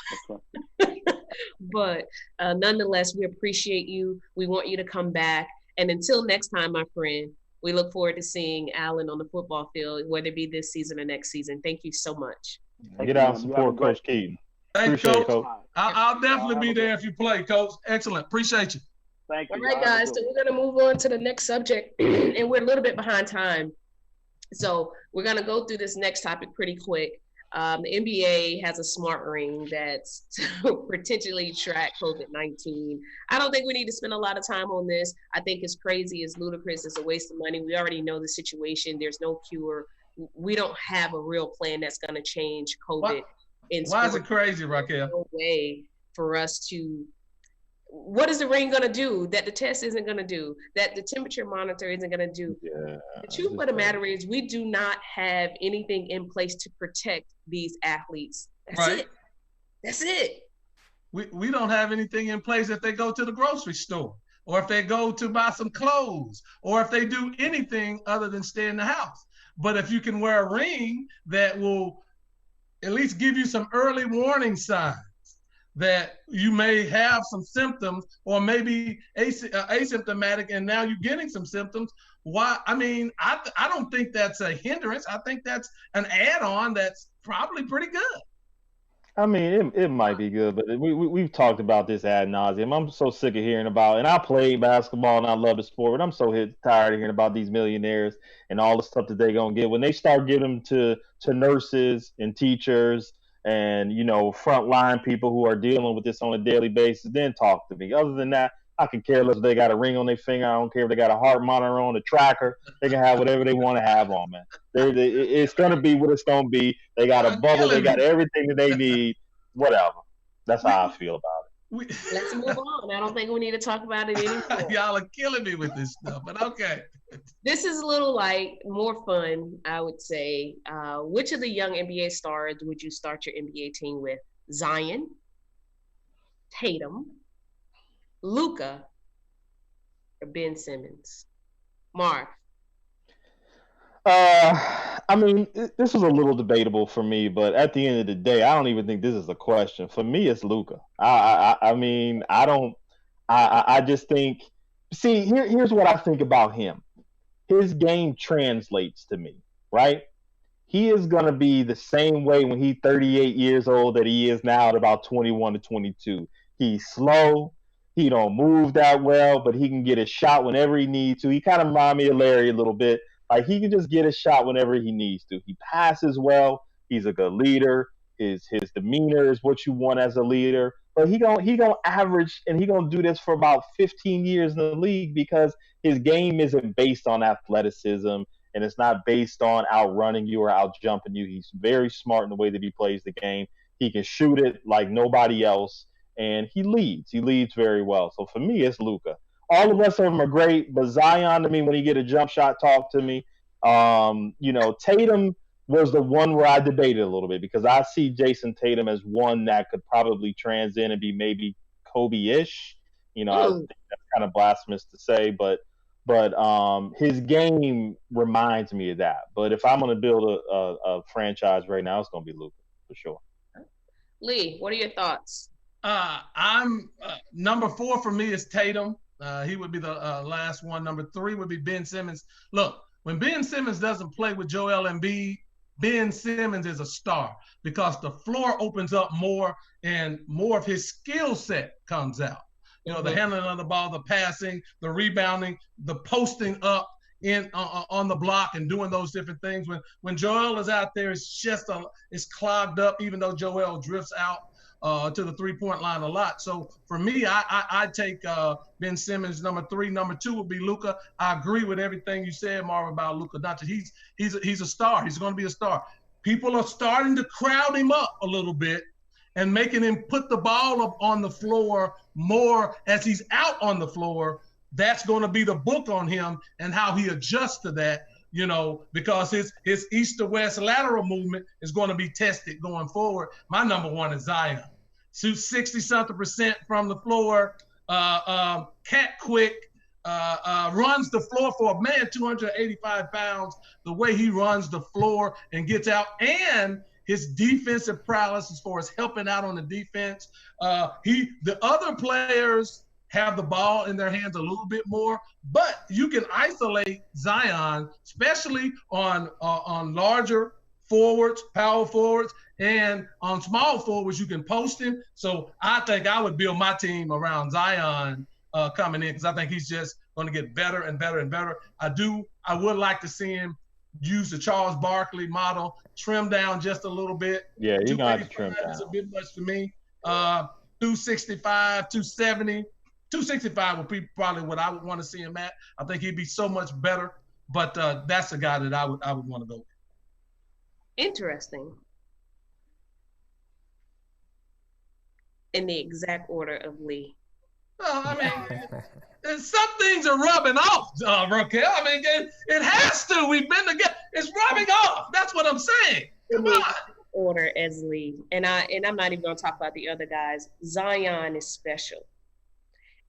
S2: But nonetheless, we appreciate you. We want you to come back. And until next time, my friend, we look forward to seeing Allen on the football field, whether it be this season or next season. Thank you so much.
S4: Get out and support Coach Keaton.
S3: Thank you, Coach. I'll definitely be there if you play, Coach. Excellent. Appreciate you.
S6: Thank you.
S2: All right, guys. So we're going to move on to the next subject, and we're a little bit behind time. So we're going to go through this next topic pretty quick. The NBA has a smart ring that's to potentially track COVID-19. I don't think we need to spend a lot of time on this. I think it's crazy, it's ludicrous, it's a waste of money. We already know the situation. There's no cure. We don't have a real plan that's going to change COVID.
S3: Why is it crazy, Raquel?
S2: No way for us to. What is the ring going to do that the test isn't going to do, that the temperature monitor isn't going to do?
S4: Yeah,
S2: the truth of the matter is we do not have anything in place to protect these athletes. That's it.
S3: We don't have anything in place if they go to the grocery store, or if they go to buy some clothes, or if they do anything other than stay in the house. But if you can wear a ring that will at least give you some early warning signs that you may have some symptoms, or maybe asymptomatic, and now you're getting some symptoms. Why? I mean, I don't think that's a hindrance. I think that's an add-on that's probably pretty good.
S4: I mean, it might be good, but we've talked about this ad nauseum. I'm so sick of hearing about, and I played basketball and I love the sport, but I'm so tired of hearing about these millionaires and all the stuff that they're going to get. When they start giving them to nurses and teachers and, frontline people who are dealing with this on a daily basis, then talk to me. Other than that, I can care less if they got a ring on their finger. I don't care if they got a heart monitor on, a tracker. They can have whatever they want to have on, man. It's going to be what it's going to be. They got a bubble. They got everything that they need, whatever. That's how I feel about it.
S2: Let's move on. I don't think we need to talk about it anymore.
S3: Y'all are killing me with this stuff, but okay.
S2: This is a little more fun, I would say. Which of the young NBA stars would you start your NBA team with? Zion, Tatum, Luka, or Ben Simmons? Marv.
S4: I mean, this was a little debatable for me, but at the end of the day, I don't even think this is a question. For me, it's Luka. I mean, I just think, see, here's what I think about him. His game translates to me, right? He is going to be the same way when he's 38 years old that he is now at about 21 to 22. He's slow. He don't move that well, but he can get a shot whenever he needs to. He kind of reminds me of Larry a little bit. Like, he can just get a shot whenever he needs to. He passes well. He's a good leader. His demeanor is what you want as a leader. But he gonna average, and he gonna do this for about 15 years in the league because his game isn't based on athleticism and it's not based on outrunning you or out jumping you. He's very smart in the way that he plays the game. He can shoot it like nobody else, and he leads. He leads very well. So for me, it's Luka. All the rest of them are great, but Zion, to me, when he get a jump shot, talk to me. Tatum was the one where I debated a little bit because I see Jason Tatum as one that could probably transcend and be maybe Kobe-ish. I think that's kind of blasphemous to say, but his game reminds me of that. But if I'm going to build a franchise right now, it's going to be Luka for sure.
S2: Lee, what are your thoughts?
S3: I'm number 4 for me is Tatum. He would be the last one. Number 3 would be Ben Simmons. Look, when Ben Simmons doesn't play with Joel Embiid, Ben Simmons is a star because the floor opens up more and more of his skill set comes out. The handling of the ball, the passing, the rebounding, the posting up on the block and doing those different things. When Joel is out there, it's clogged up, even though Joel drifts out to the three-point line a lot. So for me, I take Ben Simmons, number 3. Number 2 would be Luka. I agree with everything you said, Marv, about Luka Doncic. He's a star. He's going to be a star. People are starting to crowd him up a little bit and making him put the ball up on the floor more as he's out on the floor. That's going to be the book on him and how he adjusts to that, because his east to west lateral movement is going to be tested going forward. My number 1 is Zion. Shoots 60-something% from the floor, cat quick, runs the floor for a man 285 pounds, the way he runs the floor and gets out, and his defensive prowess as far as helping out on the defense. The other players have the ball in their hands a little bit more, but you can isolate Zion, especially on larger forwards, power forwards, and on small forwards, you can post him. So I think I would build my team around Zion coming in because I think he's just going to get better and better and better. I would like to see him use the Charles Barkley model, trim down just a little bit.
S4: Yeah, he's going to have to trim down.
S3: It's a bit much for me. 265, 270. 265 would be probably what I would want to see him at. I think he'd be so much better, but that's the guy that I would want to go with.
S2: Interesting. In the exact order of Lee.
S3: Well, I mean, some things are rubbing off, Raquel. I mean, it has to. We've been together. It's rubbing off. That's what I'm saying. Come on.
S2: Order as Lee, and I'm not even going to talk about the other guys. Zion is special.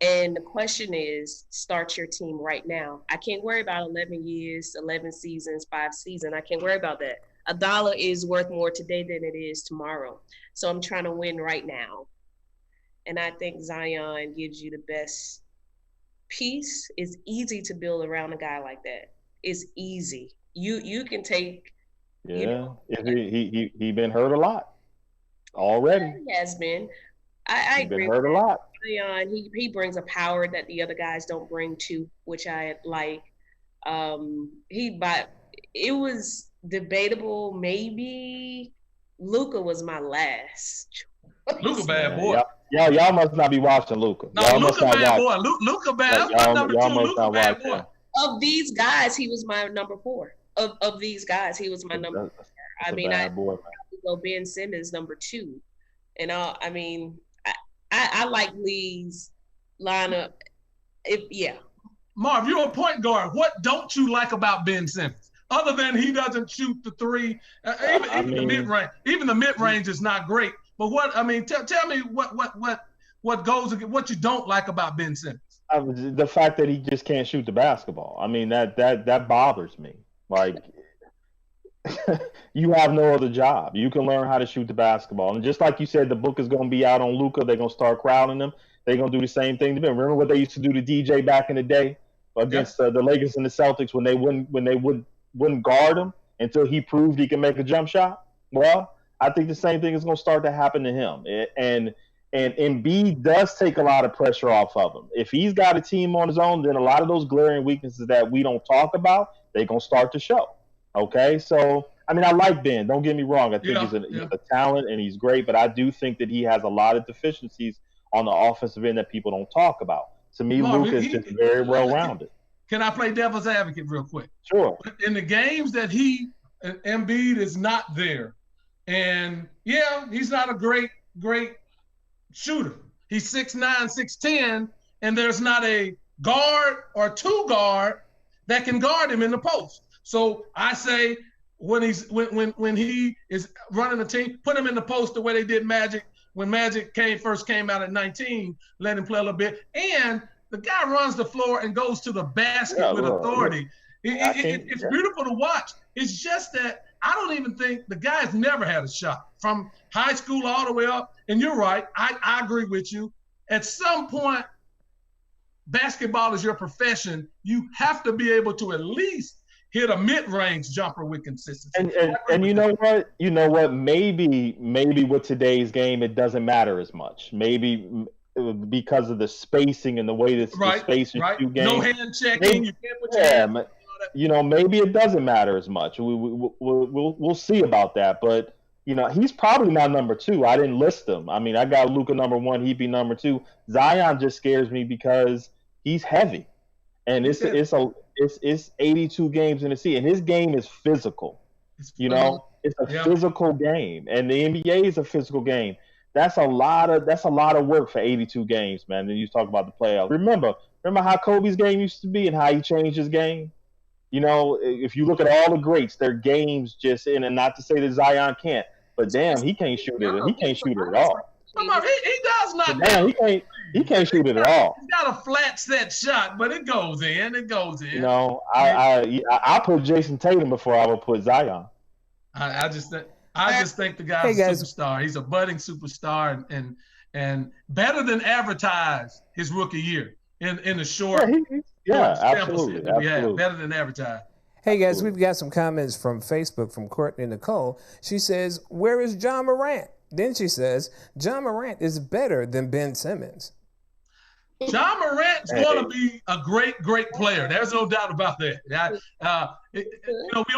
S2: And the question is, start your team right now. I can't worry about 11 years, 11 seasons, 5 seasons. I can't worry about that. $1 is worth more today than it is tomorrow. So I'm trying to win right now. And I think Zion gives you the best piece. It's easy to build around a guy like that. It's easy. You can take.
S4: Yeah, he been hurt a lot already.
S2: He has been. I agree.
S4: Been hurt a lot.
S2: Zion, he brings a power that the other guys don't bring to, which I like. It was debatable. Maybe Luka was my last.
S3: Luka bad boy.
S4: Y'all must not be watching Luka.
S3: No, Luka bad boy. Luka bad. That's my number 2. Luka bad boy.
S2: Of these guys, he was my number 4. Of these guys, he was my number 4. I mean, I go Ben Simmons number 2, and I like Lee's lineup.
S3: Marv, you're a point guard. What don't you like about Ben Simmons? Other than he doesn't shoot the 3, even the mid range. Even the mid range is not great. But tell me what goes against what you don't like about Ben Simmons.
S4: The fact that he just can't shoot the basketball. I mean, that bothers me. Like, you have no other job. You can learn how to shoot the basketball. And just like you said, the book is going to be out on Luka. They're going to start crowding him. They're going to do the same thing to him. Remember what they used to do to DJ back in the day against the Lakers and the Celtics when they wouldn't guard him until he proved he can make a jump shot? Well, I think the same thing is going to start to happen to him. And Embiid does take a lot of pressure off of him. If he's got a team on his own, then a lot of those glaring weaknesses that we don't talk about, they're going to start to show. Okay, so, I like Ben. Don't get me wrong. I think he's a talent and he's great, but I do think that he has a lot of deficiencies on the offensive end that people don't talk about. To me, Luka is just very well-rounded.
S3: can I play devil's advocate real quick?
S4: Sure.
S3: In the games that Embiid is not there, and yeah, he's not a great shooter. He's 6'9", 6'10", and there's not a guard or two guard that can guard him in the post. So I say when he is running the team, put him in the post the way they did Magic when Magic first came out at 19, let him play a little bit. And the guy runs the floor and goes to the basket with authority. It's beautiful to watch. It's just that I don't even think the guy's never had a shot from high school all the way up. And you're right. I agree with you. At some point, basketball is your profession. You have to be able to at least hit a mid-range jumper with consistency.
S4: And you know what? You know what? Maybe with today's game, it doesn't matter as much. Maybe because of the spacing and the way that the spacing you game.
S3: No hand checking. You can't put your hand.
S4: You know, maybe it doesn't matter as much. We'll see about that. But you know, he's probably not number 2. I didn't list him. I mean, I got Luka number 1. He'd be number 2. Zion just scares me because he's heavy, and it's 82 games in the season. And his game is physical. It's a physical game, and the NBA is a physical game. That's a lot of work for 82 games, man. Then you talk about the playoffs. Remember how Kobe's game used to be and how he changed his game. You know, if you look at all the greats, their games just in, and not to say that Zion can't, but damn, he can't shoot it. He can't shoot it at all.
S3: Come on, he does not.
S4: Damn, he can't shoot it at all.
S3: He's got a flat set shot, but it goes in. It goes in.
S4: You know, I put Jason Tatum before I would put Zion.
S3: I just think the guy's a superstar. He's a budding superstar, and better than advertised his rookie year in the short.
S4: Absolutely.
S3: That we have. Better than advertised.
S1: Hey guys, we've got some comments from Facebook from Courtney Nicole. She says, "Where is John Morant?" Then she says, "John Morant is better than Ben Simmons."
S3: John Morant's going to be a great player. There's no doubt about that. We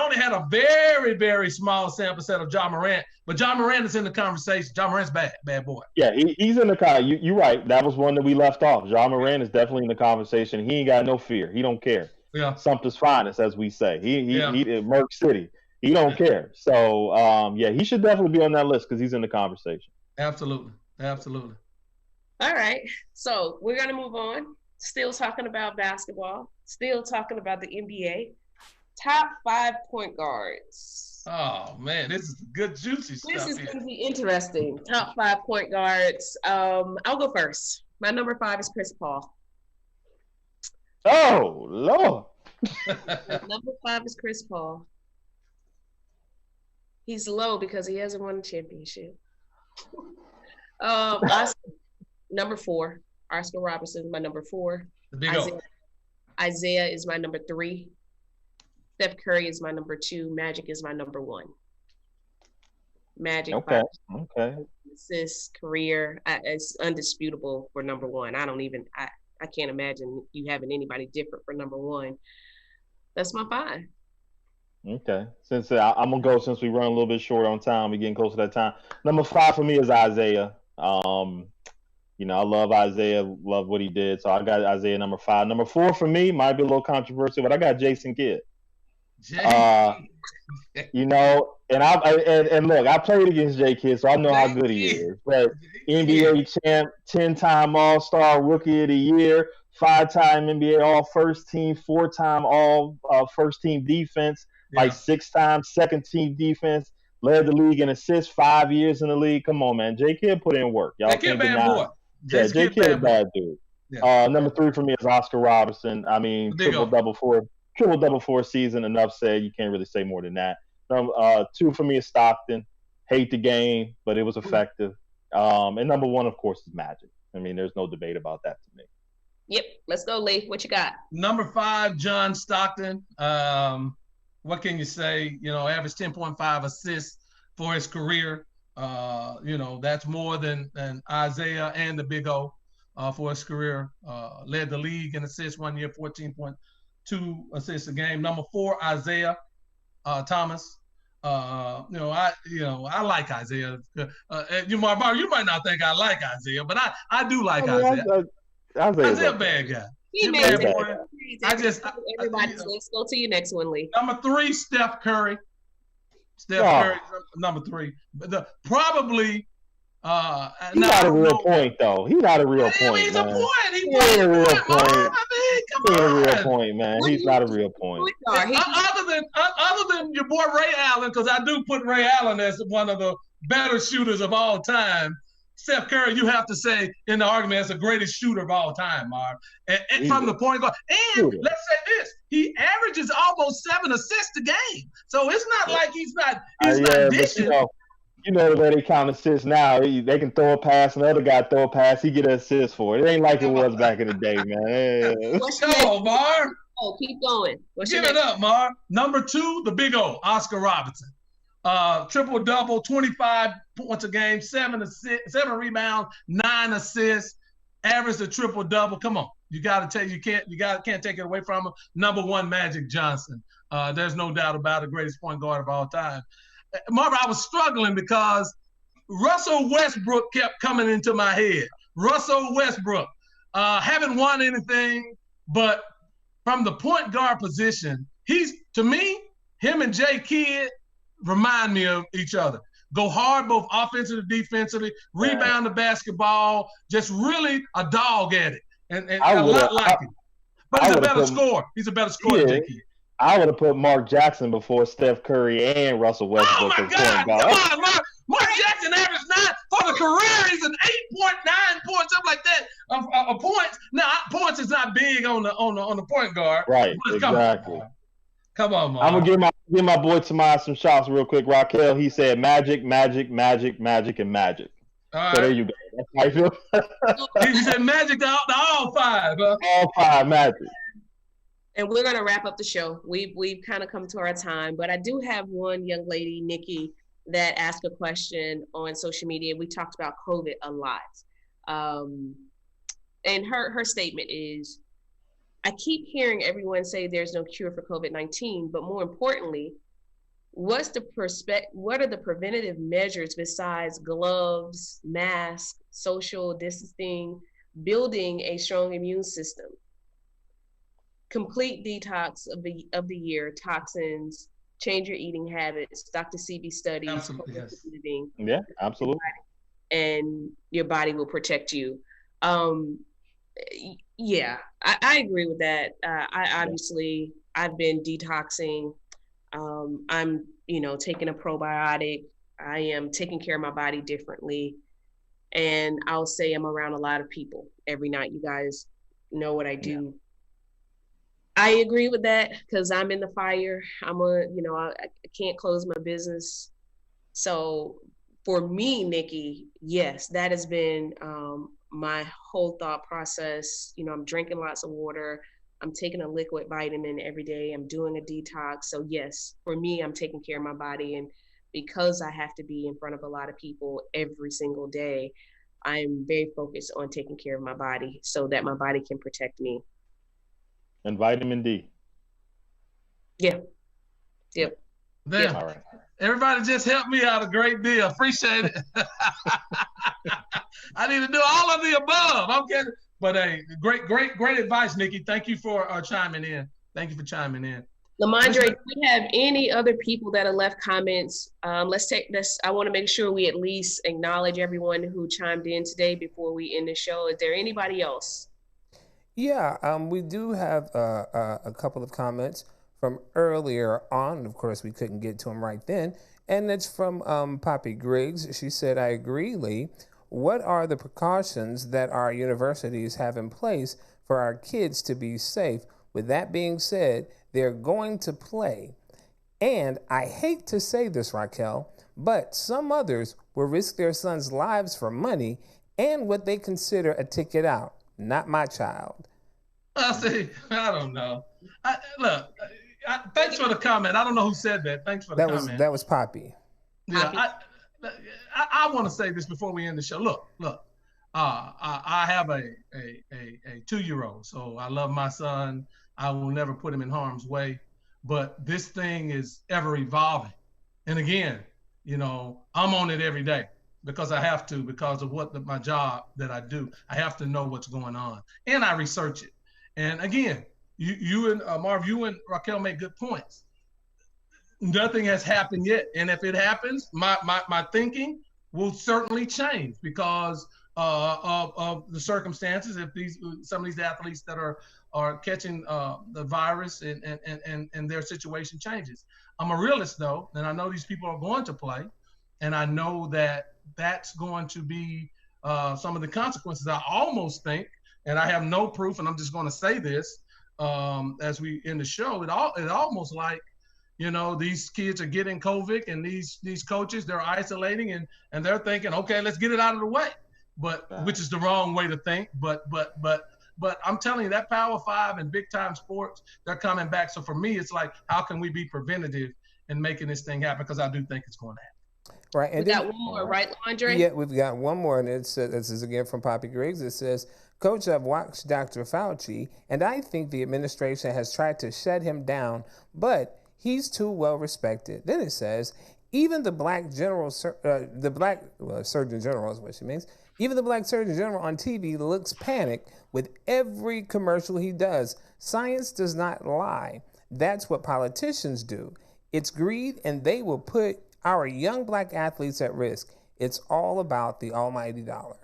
S3: only had a very, very small sample set of John Morant, but John Morant is in the conversation. John Morant's bad boy.
S4: Yeah, he's in the conversation. You're right. That was one that we left off. John Morant is definitely in the conversation. He ain't got no fear. He don't care.
S3: Yeah.
S4: Something's finest, as we say. He in Merck City. He don't care. So, he should definitely be on that list because he's in the conversation.
S3: Absolutely.
S2: All right, so we're going to move on. Still talking about basketball. Still talking about the NBA. Top 5 point guards.
S3: Oh, man, this is good, juicy stuff.
S2: This is going to be interesting. Top 5 point guards. I'll go first. My number 5 is Chris Paul.
S4: Oh, Lord.
S2: Number 5 is Chris Paul. He's low because he hasn't won a championship. Number 4, Oscar Robertson is my number 4. Isaiah is my number 3. Steph Curry is my number 2. Magic is my number 1. Magic.
S4: Okay.
S2: Assists, career, it's undisputable for number 1. I can't imagine you having anybody different for number 1. That's my 5.
S4: Okay. Since I'm gonna go, since we run a little bit short on time, we're getting close to that time. Number 5 for me is Isaiah. I love Isaiah, love what he did. So I got Isaiah number 5. Number 4 for me might be a little controversial, but I got Jason Kidd. And look, I played against J Kidd, so I know how good he is. But NBA champ, 10-time All-Star, Rookie of the Year, 5-time NBA All-First Team, 4-time All First Team Defense, like 6-time Second Team Defense. Led the league in assists, 5 years in the league. Come on, man. J Kidd put in work. Y'all can't deny. Yeah, J Kidd a bad dude. Yeah. Number 3 for me is Oscar Robertson. I mean, triple-double for a season. Enough said. You can't really say more than that. 2 for me is Stockton. Hate the game, but it was effective. And number 1, of course, is Magic. I mean, there's no debate about that to me.
S2: Yep. Let's go, Lee. What you got?
S3: Number 5, John Stockton. What can you say? Averaged 10.5 assists for his career. That's more than Isaiah and the Big O for his career. Led the league in assists 1 year, 14.2 assists a game. Number 4, Isaiah Thomas. I like Isaiah. You might not think I like Isaiah, but I do like Isaiah. Isaiah a bad guy.
S2: He
S3: Hit
S2: made
S3: bad
S2: it.
S3: boy.
S2: Everybody, let's go to your next one, Lee.
S3: Number 3, Steph Curry. Steph Curry, number 3. But probably.
S4: He's not a real point, though. He's not a real point,
S3: he's
S4: man.
S3: a point. He
S4: ain't a real
S3: point.
S4: point.
S3: I mean, come
S4: He ain't
S3: on.
S4: a real point, man. He's not a real point.
S3: Other than your boy Ray Allen, because I do put Ray Allen as one of the better shooters of all time. Steph Curry, you have to say in the argument as the greatest shooter of all time, Marv. And from the point guard. And let's say this, he averages almost 7 assists a game. So it's not like he's not dishing.
S4: You know the way they count assists now. They can throw a pass, another guy throw a pass, he get an assist for it. It ain't like it was back in the day, man.
S3: Come on, Marv.
S2: Oh, keep going.
S3: Give it up, Marv. Number 2, the big O, Oscar Robertson. Triple-double, 25 points a game, 7 rebounds, 9 assists, average a triple-double. Come on. You got to take can't take it away from him. Number 1, Magic Johnson. There's no doubt about it, greatest point guard of all time. Marvin, I was struggling because Russell Westbrook kept coming into my head. Russell Westbrook haven't won anything, but from the point guard position, to me, him and Jay Kidd remind me of each other. Go hard both offensively and defensively, rebound the basketball, just really a dog at it, and a lot like him. But he's a better scorer. He's a better scorer than Jay Kidd.
S4: I would have put Mark Jackson before Steph Curry and Russell Westbrook.
S3: Oh, my God. Come on, Mark Jackson averaged 9 for the career. He's an 8.9 points, something like that. A points. Now, points is not big on the point guard.
S4: Right, exactly.
S3: Come on, Mark.
S4: I'm going to give my boy Tomas some shots real quick. Raquel, he said Magic, Magic, Magic, Magic, and Magic. All right. So there you go. That's how I feel.
S3: He said Magic to all 5. Huh?
S4: All 5 Magic.
S2: And we're going to wrap up the show. We've kind of come to our time, but I do have one young lady, Nikki, that asked a question on social media. We talked about COVID a lot. And her statement is, I keep hearing everyone say there's no cure for COVID-19, but more importantly, what are the preventative measures besides gloves, masks, social distancing, building a strong immune system? Complete detox of the year, toxins, change your eating habits, Dr. Sebi studies.
S3: Absolutely, yes.
S4: Yeah, absolutely.
S2: And your body will protect you. Yeah, I agree with that. I've been detoxing. I'm, taking a probiotic. I am taking care of my body differently. And I'll say I'm around a lot of people every night. You guys know what I do. Yeah. I agree with that because I'm in the fire. I can't close my business. So for me, Nikki, yes, that has been my whole thought process. I'm drinking lots of water. I'm taking a liquid vitamin every day. I'm doing a detox. So yes, for me, I'm taking care of my body. And because I have to be in front of a lot of people every single day, I'm very focused on taking care of my body so that my body can protect me.
S4: And vitamin D.
S2: Yeah. Yep.
S3: Then, all right. Everybody just helped me out a great deal. Appreciate it. I need to do all of the above. I'm kidding. But hey, great advice, Nikki. Thank you for chiming in. Thank you for chiming in.
S2: Lamondre, do we have any other people that have left comments? Let's take this. I want to make sure we at least acknowledge everyone who chimed in today before we end the show. Is there anybody else?
S1: Yeah, we do have a couple of comments from earlier on. Of course, we couldn't get to them right then. And it's from Poppy Griggs. She said, I agree, Lee. What are the precautions that our universities have in place for our kids to be safe? With that being said, they're going to play. And I hate to say this, Raquel, but some mothers will risk their sons' lives for money and what they consider a ticket out. Not my child.
S3: I don't know. Thanks for the comment. I don't know who said that. Thanks for the comment.
S1: That was Poppy.
S3: Yeah, I want to say this before we end the show. Look. I have a 2-year-old, so I love my son. I will never put him in harm's way. But this thing is ever evolving. And again, I'm on it every day because I have to, because of my job that I do. I have to know what's going on. And I research it. And again, you and Marv, you and Raquel make good points. Nothing has happened yet. And if it happens, my thinking will certainly change because of the circumstances. If some of these athletes that are catching the virus and their situation changes. I'm a realist though, and I know these people are going to play, and I know that that's going to be some of the consequences. I almost think, and I have no proof, and I'm just going to say this as we end the show. It almost like, these kids are getting COVID, and these coaches, they're isolating and they're thinking, okay, let's get it out of the way, which is the wrong way to think. But I'm telling you, that Power 5 and big time sports, they're coming back. So for me, it's like, how can we be preventative in making this thing happen? Because I do think it's going to happen.
S1: Right. And
S2: we got one more, right, Andre?
S1: Yeah, we've got one more, and this is again from Poppy Griggs. It says, Coach, I've watched Dr. Fauci, and I think the administration has tried to shut him down, but he's too well respected. Then it says, even the black Surgeon General is what she means. Even the black Surgeon General on TV looks panicked with every commercial he does. Science does not lie. That's what politicians do. It's greed, and they will put our young black athletes at risk. It's all about the almighty dollar.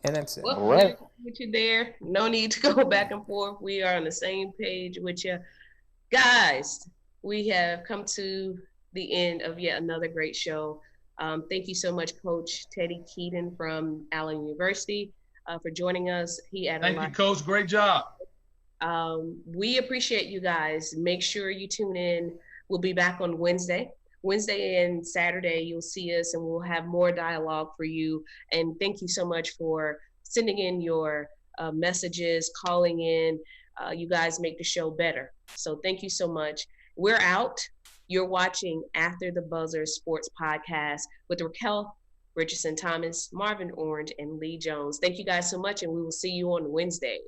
S1: And that's it.
S2: Well, all right. With you there. No need to go back and forth. We are on the same page with you. Guys, we have come to the end of yet another great show. Thank you so much, Coach Teddy Keaton from Allen University, for joining us.
S3: Thank you, Coach. Great job.
S2: We appreciate you guys. Make sure you tune in. We'll be back on Wednesday and Saturday. You'll see us, and we'll have more dialogue for you. And thank you so much for sending in your messages, calling in. You guys make the show better. So thank you so much. We're out. You're watching After the Buzzer Sports Podcast with Raquel Richardson Thomas, Marvin Orange, and Lee Jones. Thank you guys so much, and we will see you on Wednesday.